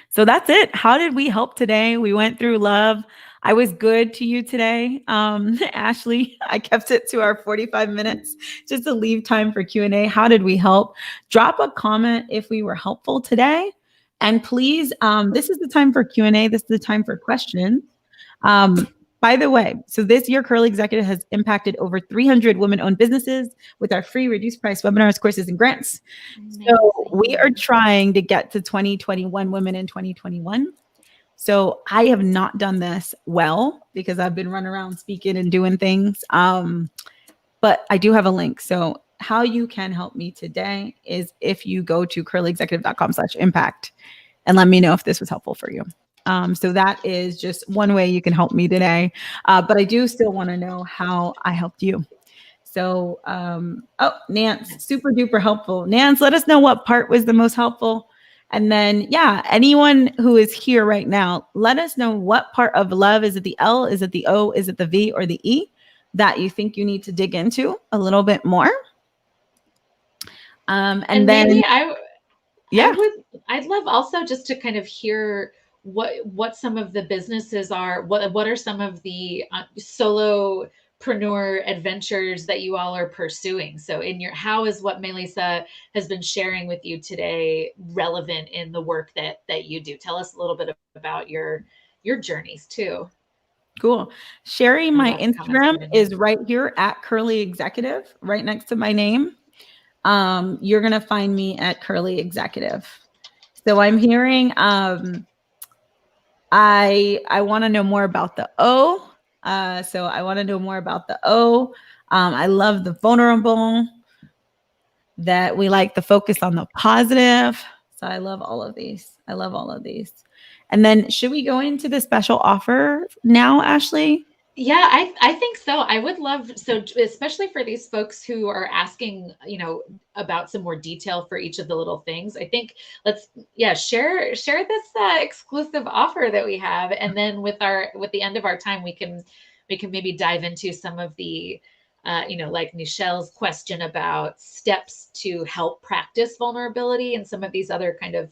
B: So that's it. How did we help today? We went through love. I was good to you today. Ashley, I kept it to our 45 minutes just to leave time for Q&A. How did we help? Drop a comment if we were helpful today. And please, this is the time for Q&A. This is the time for questions. By the way, so this year, Curley Executive has impacted over 300 women-owned businesses with our free reduced price webinars, courses, and grants. Amazing. So we are trying to get to 2021 women in 2021. So I have not done this well because I've been running around speaking and doing things. But I do have a link. So how you can help me today is if you go to curleyexecutive.com/impact and let me know if this was helpful for you. So that is just one way you can help me today. But I do still want to know how I helped you. So, Nance, super duper helpful. Nance, let us know what part was the most helpful. And then, yeah, anyone who is here right now, let us know what part of love, is it the L, is it the O, is it the V or the E that you think you need to dig into a little bit more. And then
A: maybe I'd love also just to kind of hear what some of the businesses are, what are some of the solopreneur adventures that you all are pursuing. So how is what Mélissa has been sharing with you today relevant in the work that you do? Tell us a little bit about your journeys too.
B: Cool. Sherry, my Instagram is right here at Curley Executive, right next to my name. You're going to find me at Curley Executive. So I'm hearing, I want to know more about the O. So I want to know more about the O. I love the vulnerable, that we like the focus on the positive. So I love all of these. I love all of these. And then should we go into the special offer now, Ashley?
A: Yeah, I think so. I would love, so especially for these folks who are asking, about some more detail for each of the little things. I think let's, yeah, share this exclusive offer that we have, and then with the end of our time, we can maybe dive into some of the like Michelle's question about steps to help practice vulnerability and some of these other kind of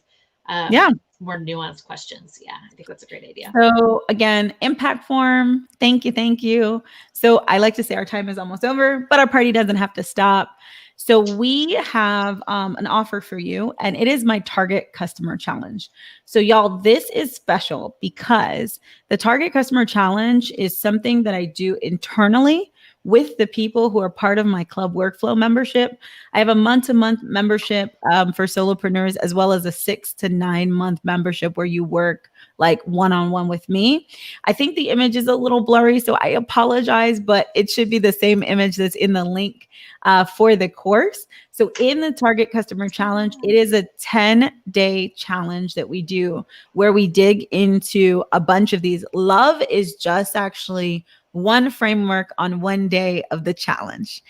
B: Yeah.
A: more nuanced questions. Yeah, I think that's a great idea.
B: So again, impact form. Thank you. Thank you. So I like to say our time is almost over, but our party doesn't have to stop. So we have an offer for you, and it is my Target Customer Challenge. So y'all, this is special because the Target Customer Challenge is something that I do internally with the people who are part of my club workflow membership. I have a month-to-month membership for solopreneurs, as well as a 6 to 9 month membership where you work like one-on-one with me. I think the image is a little blurry, so I apologize, but it should be the same image that's in the link for the course. So in the Target Customer Challenge, it is a 10-day challenge that we do where we dig into a bunch of these. Love is just actually one framework on one day of the challenge.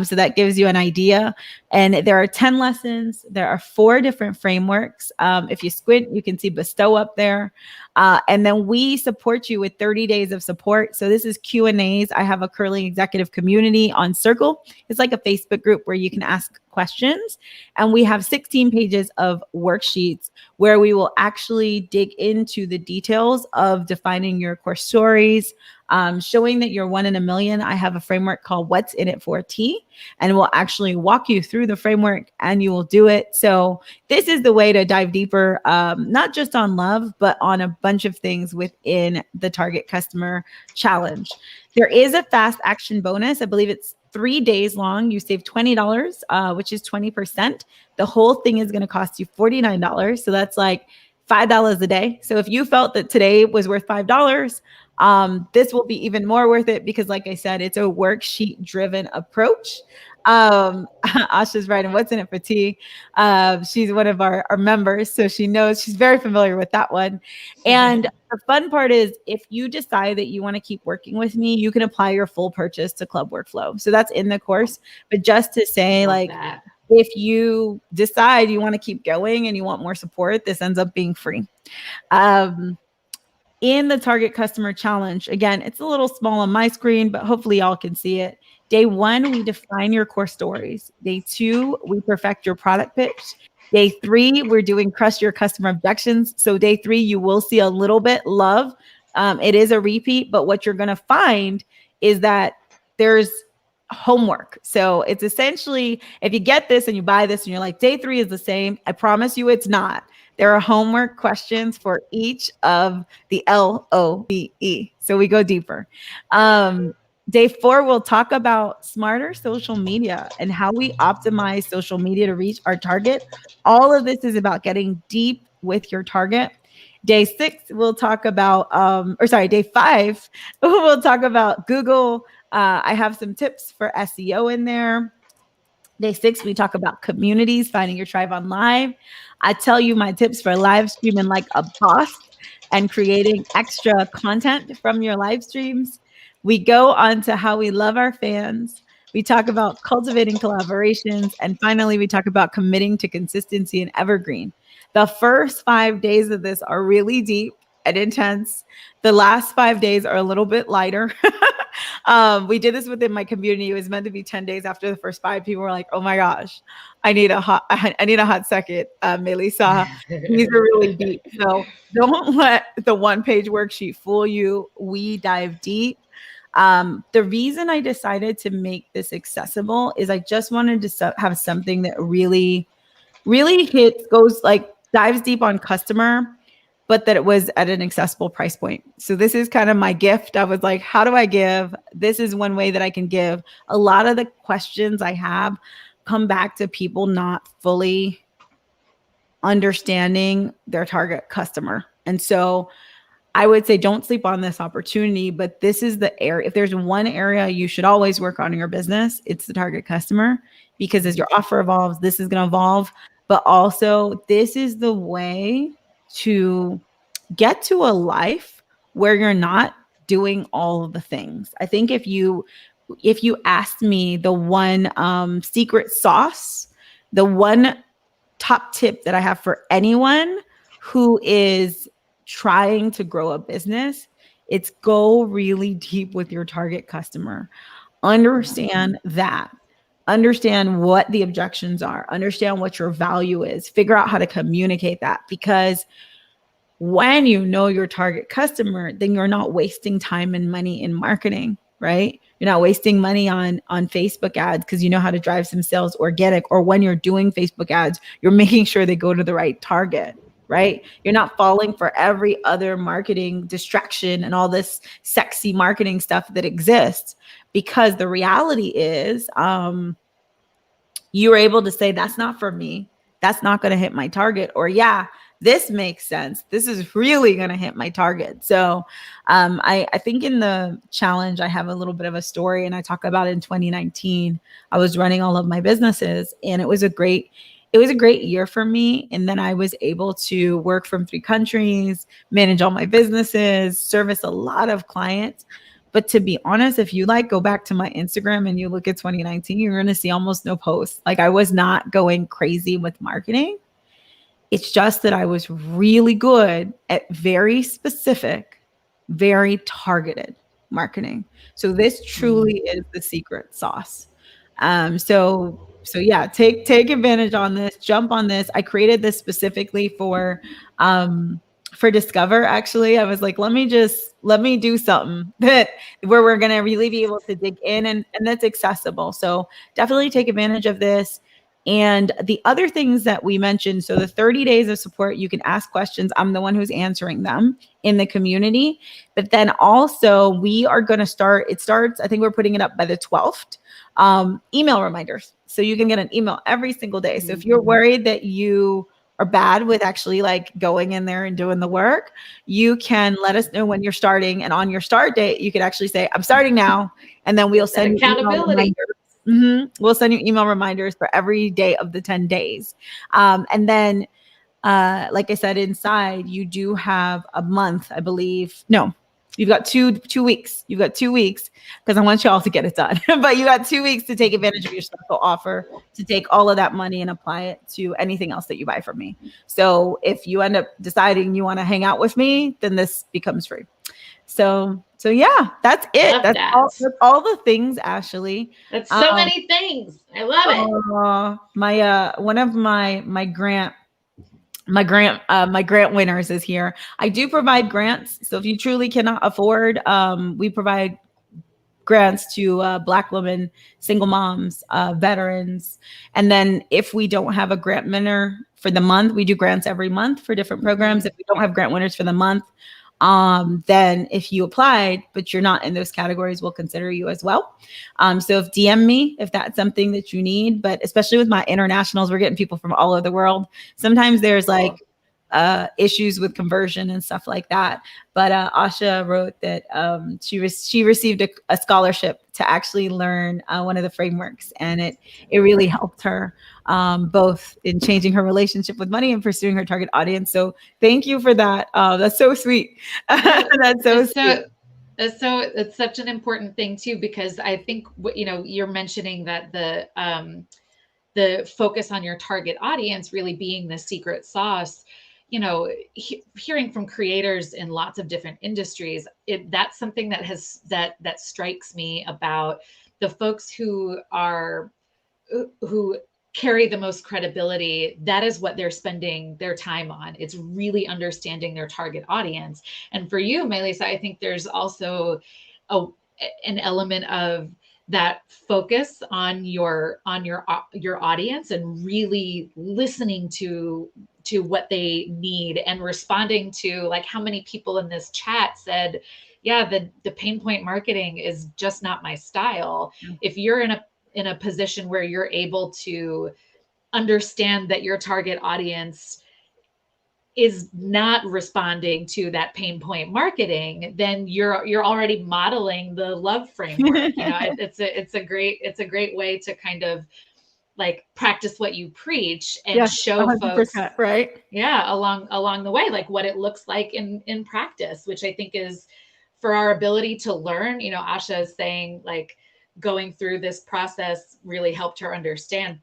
B: So that gives you an idea. And there are 10 lessons. There are 4 different frameworks. If you squint, you can see bestow up there. And then we support you with 30 days of support. So this is Q&As. I have a Curley Executive community on Circle. It's like a Facebook group where you can ask questions. And we have 16 pages of worksheets where we will actually dig into the details of defining your core stories, showing that you're 1 in a million. I have a framework called What's in It for T, and we'll actually walk you through the framework and you will do it. So this is the way to dive deeper, not just on love, but on a bunch of things within the Target Customer Challenge. There is a fast action bonus. I believe it's 3 days long. You save $20, which is 20%. The whole thing is going to cost you $49. So that's like $5 a day. So if you felt that today was worth $5, this will be even more worth it because, like I said, it's a worksheet driven approach. Asha's writing What's in It for T. She's one of our members, so she knows, she's very familiar with that one. And the fun part is if you decide that you want to keep working with me, you can apply your full purchase to Club Workflow. So that's in the course. But just to say,
A: Love
B: like,
A: that.
B: if you decide you want to keep going and you want more support, this ends up being free. In the Target Customer Challenge, again, it's a little small on my screen, but hopefully y'all can see it. Day 1, we define your core stories. Day 2, we perfect your product pitch. Day 3, we're doing crush your customer objections. So day 3, you will see a little bit love. It is a repeat, but what you're going to find is that there's homework. So it's essentially, if you get this and you buy this and you're like, day 3 is the same, I promise you it's not. There are homework questions for each of the LOVE. So we go deeper. Day 4, we'll talk about smarter social media and how we optimize social media to reach our target. All of this is about getting deep with your target. Day 6, we'll talk about, day 5, we'll talk about Google. I have some tips for SEO in there. Day 6, we talk about communities, finding your tribe on live. I tell you my tips for live streaming like a boss and creating extra content from your live streams. We go on to how we love our fans. We talk about cultivating collaborations. And finally, we talk about committing to consistency and evergreen. The first 5 days of this are really deep and intense. The last 5 days are a little bit lighter. We did this within my community. It was meant to be 10 days. After the first 5, people were like, oh my gosh, I need a hot second, Mélissa. These are really deep. So don't let the 1-page worksheet fool you. We dive deep. The reason I decided to make this accessible is I just wanted to have something that really, really dives deep on customer, but that it was at an accessible price point. So this is kind of my gift. I was like, how do I give? This is one way that I can give. A lot of the questions I have come back to people not fully understanding their target customer. And so I would say don't sleep on this opportunity, but this is the area. If there's one area you should always work on in your business, it's the target customer, because as your offer evolves, this is going to evolve. But also, this is the way to get to a life where you're not doing all of the things. I think if you asked me the one secret sauce, the one top tip that I have for anyone who is trying to grow a business, it's go really deep with your target customer. Understand that. Understand what the objections are. Understand what your value is. Figure out how to communicate that, because when you know your target customer, then you're not wasting time and money in marketing, right? You're not wasting money on Facebook ads because you know how to drive some sales organic. Or when you're doing Facebook ads, you're making sure they go to the right target, right? You're not falling for every other marketing distraction and all this sexy marketing stuff that exists, because the reality is you're able to say, that's not for me. That's not going to hit my target. Or, yeah, this makes sense. This is really going to hit my target. So I think in the challenge, I have a little bit of a story, and I talk about it in 2019. I was running all of my businesses, and it was a great year for me. And then I was able to work from 3 countries, manage all my businesses, service a lot of clients. But to be honest, if you like go back to my Instagram and you look at 2019, you're going to see almost no posts. Like, I was not going crazy with marketing. It's just that I was really good at very specific, very targeted marketing. So this truly is the secret sauce. So yeah, take advantage on this, jump on this. I created this specifically for Discover. Actually, I was like, let me do something that where we're going to really be able to dig in, and that's accessible. So definitely take advantage of this. And the other things that we mentioned, so the 30 days of support, you can ask questions. I'm the one who's answering them in the community. But then also we are going to start, I think we're putting it up by the 12th, email reminders. So you can get an email every single day. So if you're worried that you are bad with actually like going in there and doing the work, you can let us know when you're starting. And on your start date, you could actually say, I'm starting now. And then we'll send you accountability. We'll send you email reminders for every day of the 10 days. And then, like I said, inside you do have a month, I believe. No, you've got two weeks. You've got 2 weeks, because I want you all to get it done. But you got 2 weeks to take advantage of your special offer, to take all of that money and apply it to anything else that you buy from me. So if you end up deciding you want to hang out with me, then this becomes free. So yeah, that's it. That's all the things, Ashley.
A: That's so many things. I love it.
B: My one of my grant winners is here. I do provide grants. So if you truly cannot afford, we provide grants to Black women, single moms, veterans. And then if we don't have a grant winner for the month, we do grants every month for different programs. If we don't have grant winners for the month, then if you applied, but you're not in those categories, we'll consider you as well. So if DM me, if that's something that you need, but especially with my internationals, we're getting people from all over the world. Sometimes there's like issues with conversion and stuff like that. But Asha wrote that she received a scholarship to actually learn one of the frameworks, and it really helped her both in changing her relationship with money and pursuing her target audience. So thank you for that. That's so sweet. That's so sweet.
A: So it's such an important thing too, because I think you're mentioning that the focus on your target audience really being the secret sauce. Hearing from creators in lots of different industries, that's something that strikes me about the folks who carry the most credibility. That is what they're spending their time on. It's really understanding their target audience. And for you, Mélissa, I think there's also an element of that focus on your audience and really listening to what they need and responding to, like, how many people in this chat said, yeah, the pain point marketing is just not my style. If you're in a position where you're able to understand that your target audience is not responding to that pain point marketing, then you're already modeling the love framework. It's a great way to kind of like practice what you preach and show folks,
B: right?
A: Yeah, along the way, like what it looks like in practice, which I think is for our ability to learn. You know, Asha is saying like going through this process really helped her understand.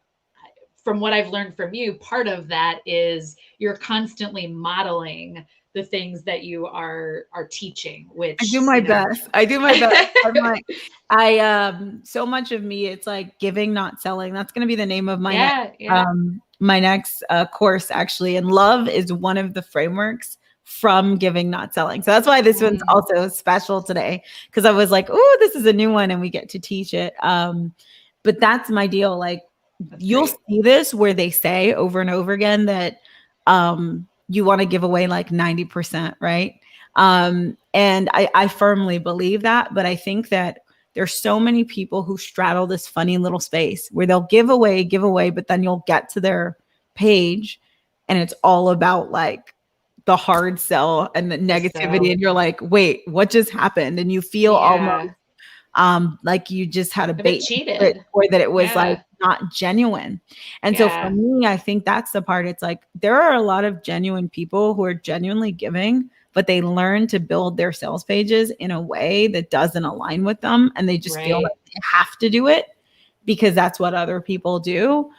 A: From what I've learned from you, part of that is you're constantly modeling the things that you are teaching,
B: I do
A: which,
B: my
A: you know.
B: best. I do my best. I'm like, so much of me, it's like giving, not selling. That's going to be the name of
A: Yeah.
B: my next course actually. And love is one of the frameworks from giving, not selling. So that's why this one's also special today. Cause I was like, oh, this is a new one and we get to teach it. But that's my deal. Like you'll see this where they say over and over again that, you want to give away like 90%, right? And I firmly believe that, but I think that there's so many people who straddle this funny little space where they'll give away, but then you'll get to their page and it's all about like the hard sell and the negativity. And you're like, wait, what just happened? And you feel almost like you just had a
A: bit
B: bait
A: cheated,
B: or that it was like not genuine. And so for me, I think that's the part. It's like there are a lot of genuine people who are genuinely giving, but they learn to build their sales pages in a way that doesn't align with them. And they just feel like they have to do it because that's what other people do.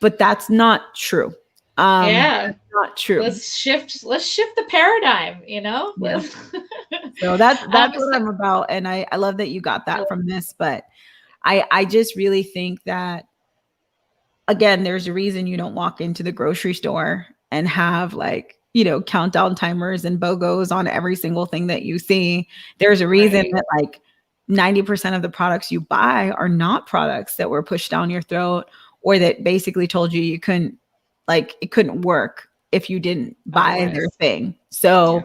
B: But that's not true. That's not true.
A: Let's shift the paradigm, you know?
B: Yeah. So that's what I'm about. And I love that you got that from this, but I just really think that, again, there's a reason you don't walk into the grocery store and have like, you know, countdown timers and BOGOs on every single thing that you see. There's a reason that like 90% of the products you buy are not products that were pushed down your throat or that basically told you you couldn't, like it couldn't work if you didn't buy their thing. So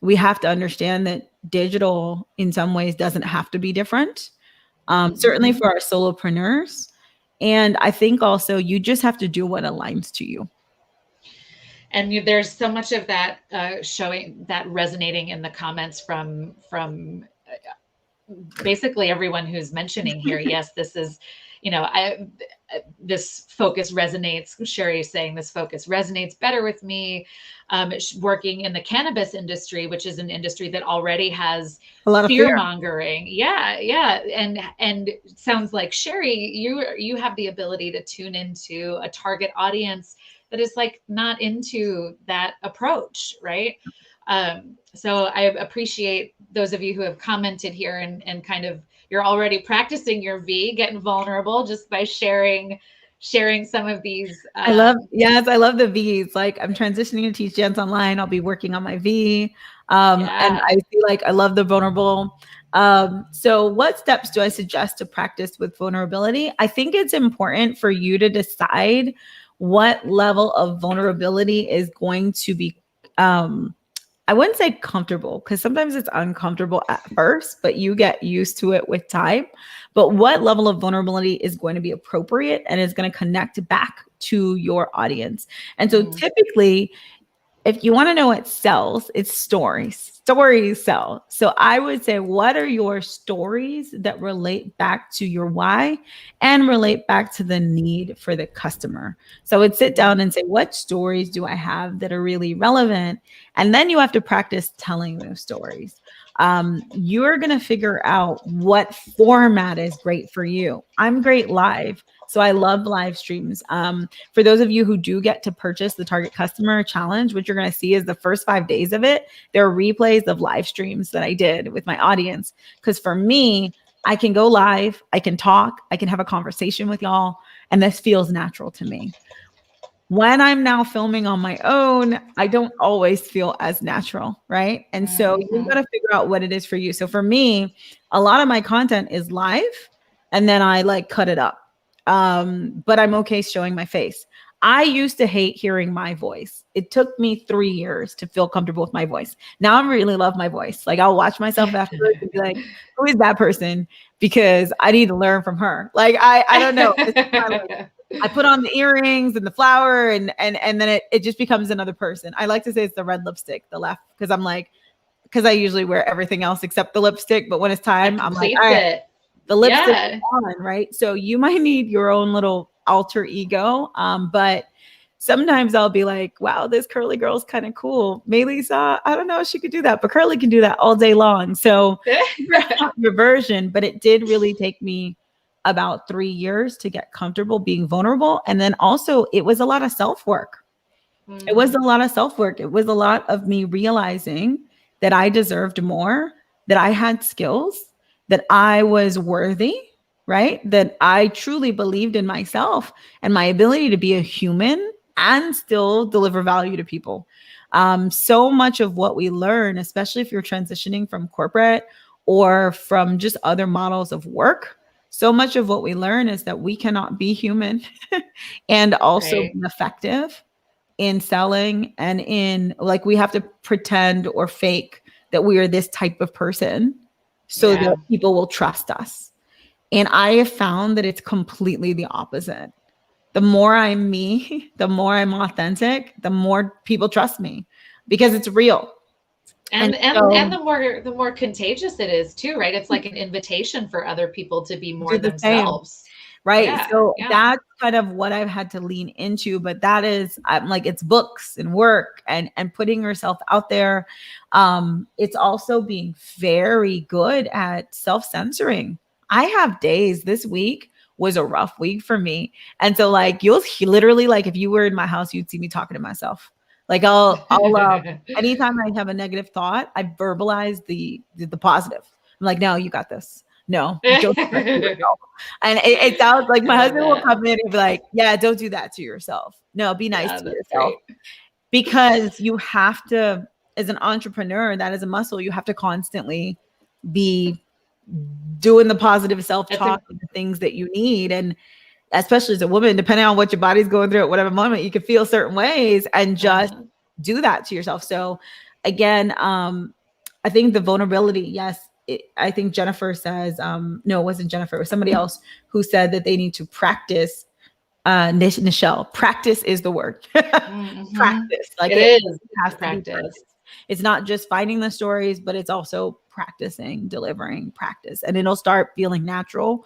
B: we have to understand that digital in some ways doesn't have to be different. Certainly for our solopreneurs. And I think also you just have to do what aligns to you.
A: And there's so much of that showing that resonating in the comments from basically everyone who's mentioning here. Yes, this is, you know, this focus resonates. Sherry is saying this focus resonates better with me. Working in the cannabis industry, which is an industry that already has
B: a lot of
A: fear mongering. Yeah. And it sounds like Sherry, you have the ability to tune into a target audience that is like not into that approach, right? So I appreciate those of you who have commented here and kind of you're already practicing your V, getting vulnerable just by sharing some of these.
B: I love the V's. Like I'm transitioning to teach Gens online. I'll be working on my V. And I feel like I love the vulnerable. So what steps do I suggest to practice with vulnerability? I think it's important for you to decide what level of vulnerability is going to be, I wouldn't say comfortable because sometimes it's uncomfortable at first, but you get used to it with time. But what level of vulnerability is going to be appropriate and is going to connect back to your audience? And so typically, if you want to know what sells, it's stories. Stories sell. So I would say, what are your stories that relate back to your why and relate back to the need for the customer? So I would sit down and say, what stories do I have that are really relevant? And then you have to practice telling those stories. You're going to figure out what format is great for you. I'm great live. So I love live streams. For those of you who do get to purchase the Target Customer Challenge, what you're going to see is the first 5 days of it, there are replays of live streams that I did with my audience. Because for me, I can go live, I can talk, I can have a conversation with y'all, and this feels natural to me. When I'm now filming on my own, I don't always feel as natural, right? And so you've got to figure out what it is for you. So for me, a lot of my content is live, and then I like cut it up. But I'm okay showing my face. I used to hate hearing my voice. It took me 3 years to feel comfortable with my voice. Now I really love my voice. Like I'll watch myself afterwards and be like, who is that person? Because I need to learn from her. Like, I don't know. I put on the earrings and the flower and then it just becomes another person. I like to say it's the red lipstick, the left, because I'm like, because I usually wear everything else except the lipstick. But when it's time, I'm like, all right, the lipstick is on, right? So you might need your own little alter ego. But sometimes I'll be like, wow, this curly girl's kind of cool. Mélissa, I don't know if she could do that, but Curly can do that all day long. So figure out your version. But it did really take me about 3 years to get comfortable being vulnerable. And then also it was a lot of self-work. It was a lot of self-work. It was a lot of me realizing that I deserved more, that I had skills, that I was worthy, right? That I truly believed in myself and my ability to be a human and still deliver value to people. So much of what we learn, especially if you're transitioning from corporate or from just other models of work, so much of what we learn is that we cannot be human and also
A: Right.
B: be effective in selling, and in like we have to pretend or fake that we are this type of person so
A: Yeah.
B: that people will trust us. And I have found that it's completely the opposite. The more I'm me, the more I'm authentic, the more people trust me because it's real. And
A: And
B: so
A: the more contagious it is too, right? It's like an invitation for other people to be
B: do
A: more
B: the same.
A: themselves.
B: Right.
A: Yeah,
B: So
A: yeah.
B: that's kind of what I've had to lean into. But that is, I'm like, it's books and work and putting yourself out there. It's also being very good at self-censoring. I have days, this week was a rough week for me. And so like literally, like if you were in my house, you'd see me talking to myself. Like I'll anytime I have a negative thought, I verbalize the positive. I'm like, no, you got this. No, don't do that to yourself. And it sounds like
A: I
B: my
A: love
B: husband will
A: that.
B: come in and be like, yeah, don't do that to yourself. No, be nice
A: Yeah,
B: to
A: that's
B: yourself.
A: great.
B: Because you have to, as an entrepreneur, that is a muscle. You have to constantly be doing the positive
A: That's
B: self-talk
A: a
B: and the things that you need. And especially as a woman, depending on what your body's going through at whatever moment, you can feel certain ways and just
A: uh-huh.
B: do that to yourself. So again, I think the vulnerability, yes, I think Jennifer says, no, it wasn't Jennifer, it was somebody else who said that they need to practice. Nichelle, practice is the word.
A: Mm-hmm.
B: Practice, like
A: It
B: it
A: is
B: has
A: to
B: to be
A: practice.
B: practice. It's not just finding the stories, but it's also practicing, delivering practice, and it'll start feeling natural,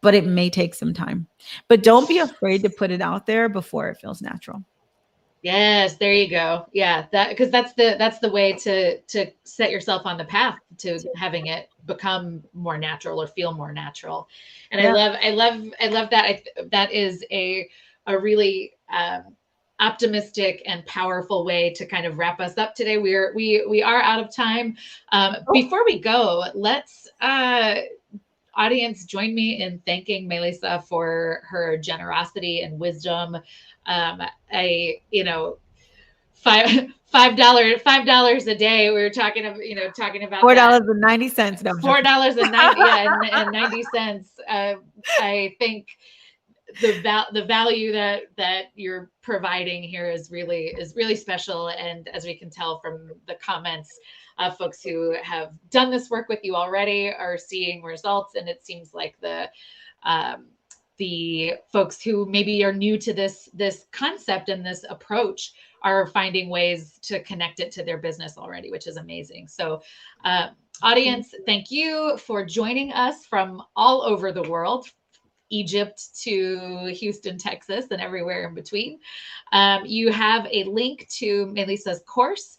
B: but it may take some time. But don't be afraid to put it out there before it feels natural.
A: Yes, there you go. Yeah, that because that's the way to set yourself on the path to having it become more natural or feel more natural. And
B: Yeah.
A: I love that. That is a really optimistic and powerful way to kind of wrap us up today. We are out of time.
B: Oh,
A: Before we go, let's audience join me in thanking Mélissa for her generosity and wisdom. I, you know, $5 a day. We were talking about, talking about that.
B: $4.90. No, I'm joking.
A: $4.90, yeah, and 90 cents. I think the value that you're providing here is really special, and as we can tell from the comments, folks who have done this work with you already are seeing results, and it seems like um, the folks who maybe are new to this concept and this approach are finding ways to connect it to their business already, which is amazing. So audience, thank you for joining us from all over the world, Egypt to Houston, Texas, and everywhere in between. You have a link to Mélissa's course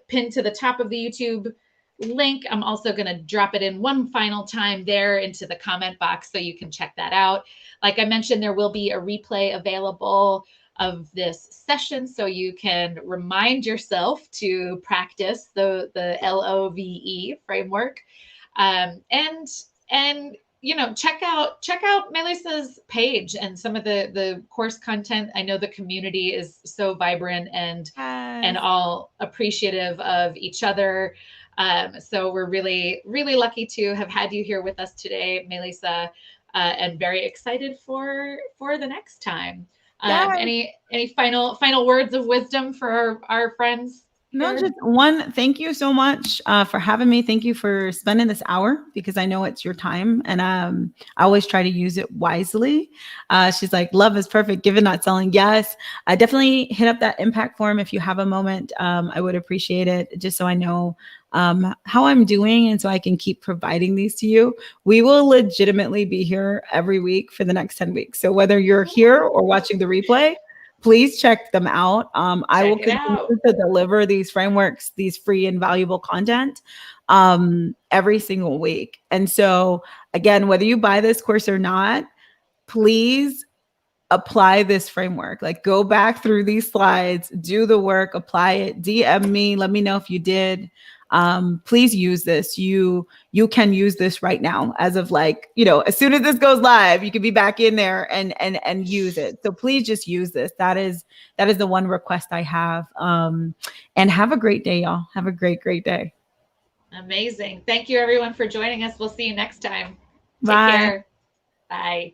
A: pinned to the top of the YouTube link. I'm also going to drop it in one final time there into the comment box so you can check that out. Like I mentioned, there will be a replay available of this session so you can remind yourself to practice the LOVE framework. And check out Melissa's page and some of the course content. I know the community is so vibrant and
B: Yes.
A: all appreciative of each other. So we're really, really lucky to have had you here with us today, Mélissa, and very excited for the next time.
B: Yes.
A: Any final words of wisdom for our friends
B: No,
A: here?
B: just one. Thank you so much for having me. Thank you for spending this hour because I know it's your time, and I always try to use it wisely. She's like, "Love is perfect, given not selling." Yes, I definitely hit up that impact form if you have a moment. I would appreciate it, just so I know how I'm doing, and so I can keep providing these to you. We will legitimately be here every week for the next 10 weeks. So whether you're here or watching the replay, please check them out. I will
A: Check it
B: continue
A: out.
B: to deliver these frameworks, these free and valuable content every single week. And so again, whether you buy this course or not, please apply this framework. Like, go back through these slides, do the work, apply it, DM me, let me know if you did. Please use this. You can use this right now, as of like, as soon as this goes live, you can be back in there and use it. So please just use this. That is the one request I have. And have a great day, y'all. Have a great day.
A: Amazing. Thank you everyone for joining us. We'll see you next time. Take
B: Bye.
A: care. Bye.